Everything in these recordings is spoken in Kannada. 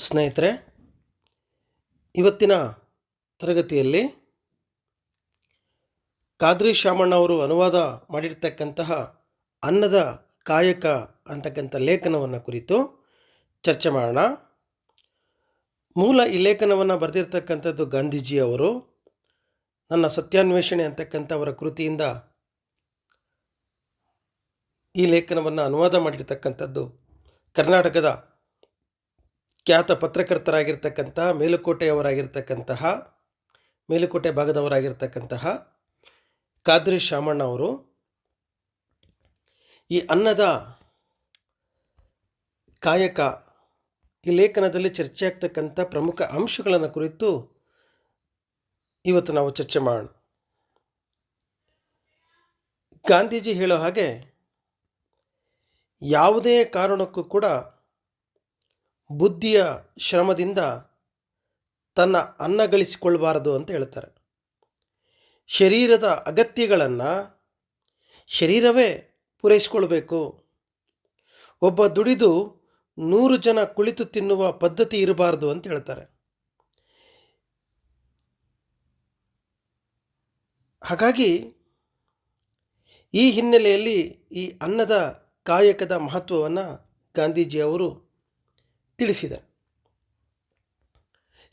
ಸ್ನೇಹಿತರೆ, ಇವತ್ತಿನ ತರಗತಿಯಲ್ಲಿ ಖಾದ್ರಿ ಶಾಮಣ್ಣ ಅವರು ಅನುವಾದ ಮಾಡಿರ್ತಕ್ಕಂತಹ ಅನ್ನದ ಕಾಯಕ ಅಂತಕ್ಕಂಥ ಲೇಖನವನ್ನು ಕುರಿತು ಚರ್ಚೆ ಮಾಡೋಣ. ಮೂಲ ಈ ಲೇಖನವನ್ನು ಬರೆದಿರ್ತಕ್ಕಂಥದ್ದು ಗಾಂಧೀಜಿ ಅವರು. ನನ್ನ ಸತ್ಯಾನ್ವೇಷಣೆ ಅಂತಕ್ಕಂಥ ಅವರ ಕೃತಿಯಿಂದ ಈ ಲೇಖನವನ್ನು ಅನುವಾದ ಮಾಡಿರ್ತಕ್ಕಂಥದ್ದು ಕರ್ನಾಟಕದ ಖ್ಯಾತ ಪತ್ರಕರ್ತರಾಗಿರ್ತಕ್ಕಂತಹ ಮೇಲುಕೋಟೆ ಭಾಗದವರಾಗಿರ್ತಕ್ಕಂತಹ ಖಾದ್ರಿ ಶಾಮಣ್ಣ ಅವರು ಈ ಅನ್ನದ ಕಾಯಕ ಈ ಲೇಖನದಲ್ಲಿ ಚರ್ಚೆ ಆಗ್ತಕ್ಕಂಥ ಪ್ರಮುಖ ಅಂಶಗಳನ್ನು ಕುರಿತು ಇವತ್ತು ನಾವು ಚರ್ಚೆ ಮಾಡೋಣ. ಗಾಂಧೀಜಿ ಹೇಳೋ ಹಾಗೆ ಯಾವುದೇ ಕಾರಣಕ್ಕೂ ಕೂಡ ಬುದ್ಧಿಯ ಶ್ರಮದಿಂದ ತನ್ನ ಅನ್ನ ಗಳಿಸಿಕೊಳ್ಳಬಾರದು ಅಂತ ಹೇಳ್ತಾರೆ. ಶರೀರದ ಅಗತ್ಯಗಳನ್ನು ಶರೀರವೇ ಪೂರೈಸಿಕೊಳ್ಬೇಕು. ಒಬ್ಬ ದುಡಿದು 100 ಜನ ಕುಳಿತು ತಿನ್ನುವ ಪದ್ಧತಿ ಇರಬಾರ್ದು ಅಂತ ಹೇಳ್ತಾರೆ. ಹಾಗಾಗಿ ಈ ಹಿನ್ನೆಲೆಯಲ್ಲಿ ಈ ಅನ್ನದ ಕಾಯಕದ ಮಹತ್ವವನ್ನು ಗಾಂಧೀಜಿಯವರು ತಿಳಿಸಿದ್ದಾರೆ.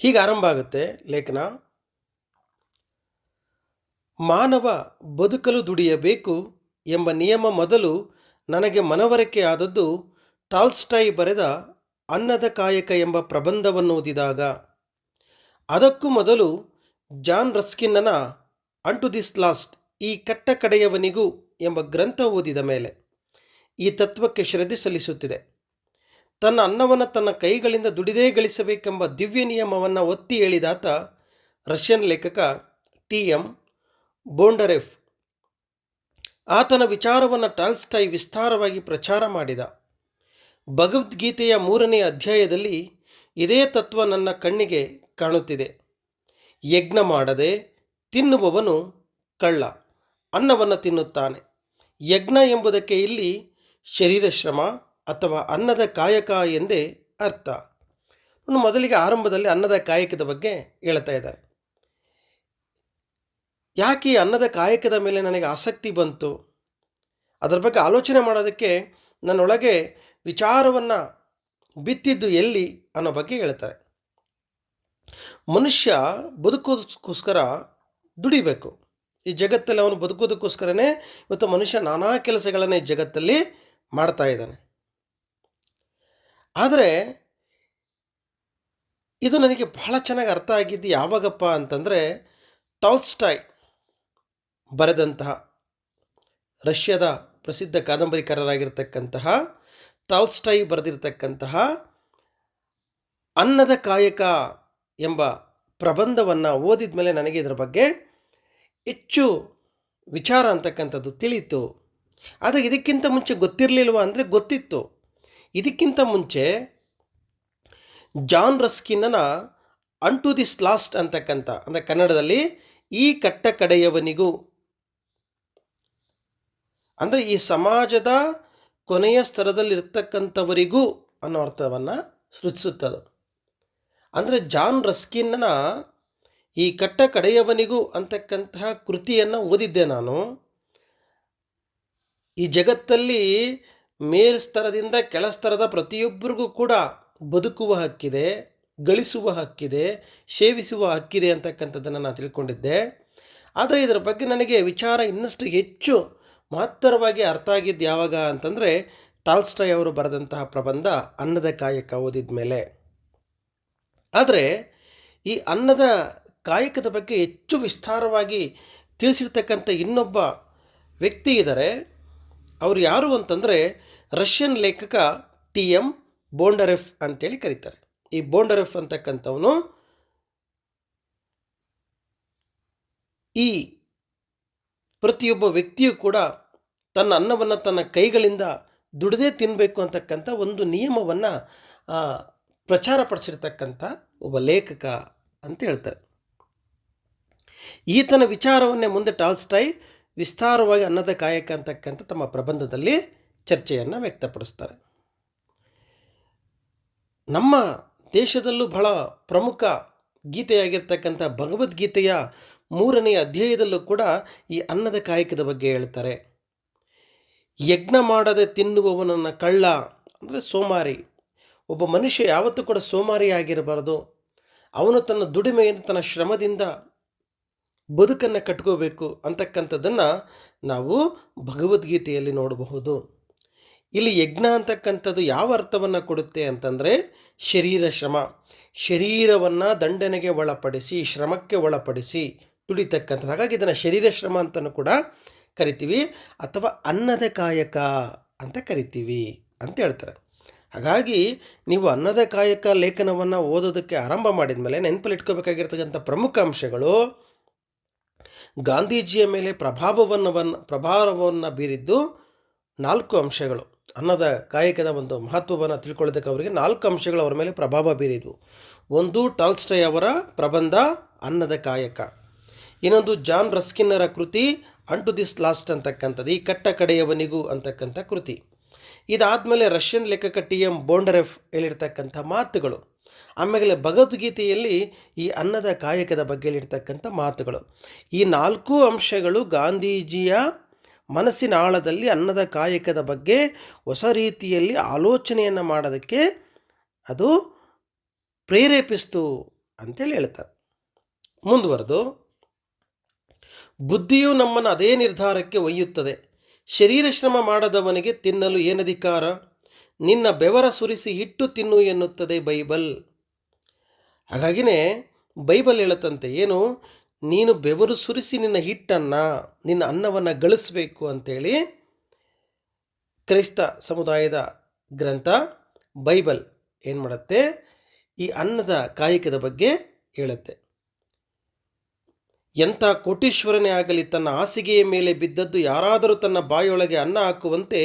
ಹೀಗೆ ಆರಂಭ ಆಗುತ್ತೆ ಲೇಖನ. ಮಾನವ ಬದುಕಲು ದುಡಿಯಬೇಕು ಎಂಬ ನಿಯಮ ಮೊದಲು ನನಗೆ ಮನವರಿಕೆ ಆದದ್ದು ಟಾಲ್ಸ್ಟಾಯ್ ಬರೆದ ಅನ್ನದ ಕಾಯಕ ಎಂಬ ಪ್ರಬಂಧವನ್ನು ಓದಿದಾಗ. ಅದಕ್ಕೂ ಮೊದಲು ಜಾನ್ ರಸ್ಕಿನ್ನನ ಅನ್ ಟು ದಿಸ್ ಲಾಸ್ಟ್, ಈ ಕಟ್ಟ ಕಡೆಯವನಿಗೂ ಎಂಬ ಗ್ರಂಥ ಓದಿದ ಮೇಲೆ ಈ ತತ್ವಕ್ಕೆ ಶ್ರದ್ಧೆ ಸಲ್ಲಿಸುತ್ತಿದೆ. ತನ್ನ ಅನ್ನವನ್ನು ತನ್ನ ಕೈಗಳಿಂದ ದುಡಿದೇ ಗಳಿಸಬೇಕೆಂಬ ದಿವ್ಯ ನಿಯಮವನ್ನು ಒತ್ತಿ ಹೇಳಿದಾತ ರಷ್ಯನ್ ಲೇಖಕ ಟಿ.ಎಂ. ಬೋಂಡರೆಫ್. ಆತನ ವಿಚಾರವನ್ನು ಟಾಲ್ಸ್ಟಾಯ್ ವಿಸ್ತಾರವಾಗಿ ಪ್ರಚಾರ ಮಾಡಿದ. ಭಗವದ್ಗೀತೆಯ 3ನೇ ಅಧ್ಯಾಯದಲ್ಲಿ ಇದೇ ತತ್ವ ನನ್ನ ಕಣ್ಣಿಗೆ ಕಾಣುತ್ತಿದೆ. ಯಜ್ಞ ಮಾಡದೆ ತಿನ್ನುವವನು ಕಳ್ಳ, ಅನ್ನವನ್ನು ತಿನ್ನುತ್ತಾನೆ. ಯಜ್ಞ ಎಂಬುದಕ್ಕೆ ಇಲ್ಲಿ ಶರೀರ ಶ್ರಮ ಅಥವಾ ಅನ್ನದ ಕಾಯಕ ಎಂದೇ ಅರ್ಥ. ಮೊದಲಿಗೆ ಆರಂಭದಲ್ಲಿ ಅನ್ನದ ಕಾಯಕದ ಬಗ್ಗೆ ಹೇಳ್ತಾ ಇದ್ದಾರೆ. ಯಾಕೆ ಈ ಅನ್ನದ ಕಾಯಕದ ಮೇಲೆ ನನಗೆ ಆಸಕ್ತಿ ಬಂತು, ಅದರ ಬಗ್ಗೆ ಆಲೋಚನೆ ಮಾಡೋದಕ್ಕೆ ನನ್ನೊಳಗೆ ವಿಚಾರವನ್ನು ಬಿತ್ತಿದ್ದು ಎಲ್ಲಿ ಅನ್ನೋ ಬಗ್ಗೆ ಹೇಳ್ತಾರೆ. ಮನುಷ್ಯ ಬದುಕೋದಕ್ಕೋಸ್ಕರ ದುಡಿಬೇಕು. ಈ ಜಗತ್ತಲ್ಲಿ ಅವನು ಬದುಕೋದಕ್ಕೋಸ್ಕರನೇ ಇವತ್ತು ಮನುಷ್ಯ ನಾನಾ ಕೆಲಸಗಳನ್ನು ಈ ಜಗತ್ತಲ್ಲಿ ಮಾಡ್ತಾ ಇದ್ದಾನೆ. ಆದರೆ ಇದು ನನಗೆ ಬಹಳ ಚೆನ್ನಾಗಿ ಅರ್ಥ ಆಗಿದ್ದು ಯಾವಾಗಪ್ಪ ಅಂತಂದರೆ, ಟಾಲ್ಸ್ಟಾಯ್ ಬರೆದಂತಹ ರಷ್ಯಾದ ಪ್ರಸಿದ್ಧ ಕಾದಂಬರಿಕಾರರಾಗಿರ್ತಕ್ಕಂತಹ ಟಾಲ್ಸ್ಟಾಯ್ ಬರೆದಿರ್ತಕ್ಕಂತಹ ಅನ್ನದ ಕಾಯಕ ಎಂಬ ಪ್ರಬಂಧವನ್ನು ಓದಿದ ಮೇಲೆ ನನಗೆ ಇದರ ಬಗ್ಗೆ ಹೆಚ್ಚು ವಿಚಾರ ಅಂತಕ್ಕಂಥದ್ದು ತಿಳಿಯಿತು. ಆದರೆ ಇದಕ್ಕಿಂತ ಮುಂಚೆ ಗೊತ್ತಿರಲಿಲ್ವ ಅಂದರೆ ಗೊತ್ತಿತ್ತು. ಇದಕ್ಕಿಂತ ಮುಂಚೆ ಜಾನ್ ರಸ್ಕಿನ್ನನ ಅನ್ ಟು ದಿಸ್ ಲಾಸ್ಟ್ ಅಂತಕ್ಕಂಥ, ಅಂದರೆ ಕನ್ನಡದಲ್ಲಿ ಈ ಕಟ್ಟ ಕಡೆಯವನಿಗೂ, ಅಂದರೆ ಈ ಸಮಾಜದ ಕೊನೆಯ ಸ್ತರದಲ್ಲಿರ್ತಕ್ಕಂಥವರಿಗೂ ಅನ್ನೋ ಅರ್ಥವನ್ನು ಸೃಷ್ಟಿಸುತ್ತದೆ. ಅಂದರೆ ಜಾನ್ ರಸ್ಕಿನ್ನನ ಈ ಕಟ್ಟ ಕಡೆಯವನಿಗೂ ಅಂತಕ್ಕಂತಹ ಕೃತಿಯನ್ನು ಓದಿದ್ದೆ ನಾನು. ಈ ಜಗತ್ತಲ್ಲಿ ಮೇಲ್ಸ್ತರದಿಂದ ಕೆಳಸ್ತರದ ಪ್ರತಿಯೊಬ್ಬರಿಗೂ ಕೂಡ ಬದುಕುವ ಹಕ್ಕಿದೆ, ಗಳಿಸುವ ಹಕ್ಕಿದೆ, ಸೇವಿಸುವ ಹಕ್ಕಿದೆ ಅಂತಕ್ಕಂಥದ್ದನ್ನು ನಾನು ತಿಳ್ಕೊಂಡಿದ್ದೆ. ಆದರೆ ಇದರ ಬಗ್ಗೆ ನನಗೆ ವಿಚಾರ ಇನ್ನಷ್ಟು ಹೆಚ್ಚು ಮಹತ್ತರವಾಗಿ ಅರ್ಥ ಆಗಿದ್ದು ಯಾವಾಗ ಅಂತಂದರೆ, ಟಾಲ್ಸ್ಟಾಯ್ ಅವರು ಬರೆದಂತಹ ಪ್ರಬಂಧ ಅನ್ನದ ಕಾಯಕ ಓದಿದ ಮೇಲೆ. ಆದರೆ ಈ ಅನ್ನದ ಕಾಯಕದ ಬಗ್ಗೆ ಹೆಚ್ಚು ವಿಸ್ತಾರವಾಗಿ ತಿಳಿಸಿರ್ತಕ್ಕಂಥ ಇನ್ನೊಬ್ಬ ವ್ಯಕ್ತಿ ಇದ್ದಾರೆ. ಅವರು ಯಾರು ಅಂತಂದರೆ ರಷ್ಯನ್ ಲೇಖಕ ಟಿ.ಎಂ. ಬೋಂಡರೆಫ್ ಅಂತೇಳಿ ಕರೀತಾರೆ. ಈ ಬೋಂಡರೆಫ್ ಅಂತಕ್ಕಂಥವನು ಈ ಪ್ರತಿಯೊಬ್ಬ ವ್ಯಕ್ತಿಯು ಕೂಡ ತನ್ನ ಅನ್ನವನ್ನು ತನ್ನ ಕೈಗಳಿಂದ ದುಡಿದೇ ತಿನ್ನಬೇಕು ಅಂತಕ್ಕಂಥ ಒಂದು ನಿಯಮವನ್ನು ಪ್ರಚಾರಪಡಿಸಿರ್ತಕ್ಕಂಥ ಒಬ್ಬ ಲೇಖಕ ಅಂತ ಹೇಳ್ತಾರೆ. ಈತನ ವಿಚಾರವನ್ನೇ ಮುಂದೆ ಟಾಲ್ಸ್ಟಾಯ್ ವಿಸ್ತಾರವಾಗಿ ಅನ್ನದ ಕಾಯಕ ಅಂತಕ್ಕಂಥ ತಮ್ಮ ಪ್ರಬಂಧದಲ್ಲಿ ಚರ್ಚೆಯನ್ನು ವ್ಯಕ್ತಪಡಿಸ್ತಾರೆ. ನಮ್ಮ ದೇಶದಲ್ಲೂ ಬಹಳ ಪ್ರಮುಖ ಗೀತೆಯಾಗಿರ್ತಕ್ಕಂಥ ಭಗವದ್ಗೀತೆಯ 3ನೇ ಅಧ್ಯಾಯದಲ್ಲೂ ಕೂಡ ಈ ಅನ್ನದ ಕಾಯಕದ ಬಗ್ಗೆ ಹೇಳ್ತಾರೆ. ಯಜ್ಞ ಮಾಡದೆ ತಿನ್ನುವವನನ್ನು ಕಳ್ಳ ಅಂದರೆ ಸೋಮಾರಿ. ಒಬ್ಬ ಮನುಷ್ಯ ಯಾವತ್ತೂ ಕೂಡ ಸೋಮಾರಿ ಆಗಿರಬಾರ್ದು. ಅವನು ತನ್ನ ದುಡಿಮೆಯಿಂದ ತನ್ನ ಶ್ರಮದಿಂದ ಬದುಕನ್ನು ಕಟ್ಕೋಬೇಕು ಅಂತಕ್ಕಂಥದ್ದನ್ನು ನಾವು ಭಗವದ್ಗೀತೆಯಲ್ಲಿ ನೋಡಬಹುದು. ಇಲ್ಲಿ ಯಜ್ಞ ಅಂತಕ್ಕಂಥದ್ದು ಯಾವ ಅರ್ಥವನ್ನು ಕೊಡುತ್ತೆ ಅಂತಂದರೆ ಶರೀರ ಶ್ರಮ, ಶರೀರವನ್ನು ದಂಡನೆಗೆ ಒಳಪಡಿಸಿ ಶ್ರಮಕ್ಕೆ ಒಳಪಡಿಸಿ ದುಡಿತಕ್ಕಂಥದ್ದು. ಹಾಗಾಗಿ ಇದನ್ನು ಶರೀರ ಶ್ರಮ ಅಂತಲೂ ಕೂಡ ಕರಿತೀವಿ ಅಥವಾ ಅನ್ನದ ಕಾಯಕ ಅಂತ ಕರಿತೀವಿ ಅಂತ ಹೇಳ್ತಾರೆ. ಹಾಗಾಗಿ ನೀವು ಅನ್ನದ ಕಾಯಕ ಲೇಖನವನ್ನು ಓದೋದಕ್ಕೆ ಆರಂಭ ಮಾಡಿದ ಮೇಲೆ ನೆನಪಲ್ಲಿ ಇಟ್ಕೋಬೇಕಾಗಿರ್ತಕ್ಕಂಥ ಪ್ರಮುಖ ಅಂಶಗಳು, ಗಾಂಧೀಜಿಯ ಮೇಲೆ ಪ್ರಭಾವವನ್ನು ಬೀರಿದ್ದು 4 ಅಂಶಗಳು. ಅನ್ನದ ಕಾಯಕದ ಒಂದು ಮಹತ್ವವನ್ನು ತಿಳ್ಕೊಳ್ಳೋದಕ್ಕೆ ಅವರಿಗೆ 4 ಅಂಶಗಳು ಅವರ ಮೇಲೆ ಪ್ರಭಾವ ಬೀರಿದ್ವು. ಒಂದು ಟಾಲ್ಸ್ಟಾಯ್ ಅವರ ಪ್ರಬಂಧ ಅನ್ನದ ಕಾಯಕ, ಇನ್ನೊಂದು ಜಾನ್ ರಸ್ಕಿನ್ನರ ಕೃತಿ ಅಂಟು ದಿಸ್ ಲಾಸ್ಟ್ ಅಂತಕ್ಕಂಥದ್ದು, ಈ ಕಟ್ಟ ಕಡೆಯವನಿಗೂ ಅಂತಕ್ಕಂಥ ಕೃತಿ. ಇದಾದಮೇಲೆ ರಷ್ಯನ್ ಲೇಖಕ TM ಬೋಂಡರೆಫ್ ಹೇಳಿರ್ತಕ್ಕಂಥ ಮಾತುಗಳು. ಆಮೇಲೆ ಭಗವದ್ಗೀತೆಯಲ್ಲಿ ಈ ಅನ್ನದ ಕಾಯಕದ ಬಗ್ಗೆ ಹೇಳಿರ್ತಕ್ಕಂಥ ಮಾತುಗಳು. ಈ 4 ಅಂಶಗಳು ಗಾಂಧೀಜಿಯ ಮನಸ್ಸಿನ ಆಳದಲ್ಲಿ ಅನ್ನದ ಕಾಯಕದ ಬಗ್ಗೆ ಹೊಸ ರೀತಿಯಲ್ಲಿ ಆಲೋಚನೆಯನ್ನು ಮಾಡೋದಕ್ಕೆ ಅದು ಪ್ರೇರೇಪಿಸ್ತು ಅಂತೇಳಿ ಹೇಳ್ತಾರೆ. ಮುಂದುವರೆದು, ಬುದ್ಧಿಯು ನಮ್ಮನ್ನು ಅದೇ ನಿರ್ಧಾರಕ್ಕೆ ಒಯ್ಯುತ್ತದೆ. ಶರೀರ ಶ್ರಮ ಮಾಡದವನಿಗೆ ತಿನ್ನಲು ಏನಧಿಕಾರ? ನಿನ್ನ ಬೆವರ ಸುರಿಸಿ ಹಿಟ್ಟು ತಿನ್ನು ಎನ್ನುತ್ತದೆ ಬೈಬಲ್. ಹಾಗಾಗಿನೇ ಬೈಬಲ್ ಹೇಳುತ್ತಂತೆ ಏನು, ನೀನು ಬೆವರು ಸುರಿಸಿ ನಿನ್ನ ಹಿಟ್ಟನ್ನು, ನಿನ್ನ ಅನ್ನವನ್ನು ಗಳಿಸಬೇಕು ಅಂಥೇಳಿ ಕ್ರೈಸ್ತ ಸಮುದಾಯದ ಗ್ರಂಥ ಬೈಬಲ್ ಏನು ಮಾಡುತ್ತೆ, ಈ ಅನ್ನದ ಕಾಯಕದ ಬಗ್ಗೆ ಹೇಳುತ್ತೆ. ಎಂಥ ಕೋಟೀಶ್ವರನೇ ಆಗಲಿ ತನ್ನ ಹಾಸಿಗೆಯ ಮೇಲೆ ಬಿದ್ದದ್ದು ಯಾರಾದರೂ ತನ್ನ ಬಾಯೊಳಗೆ ಅನ್ನ ಹಾಕುವಂತೆ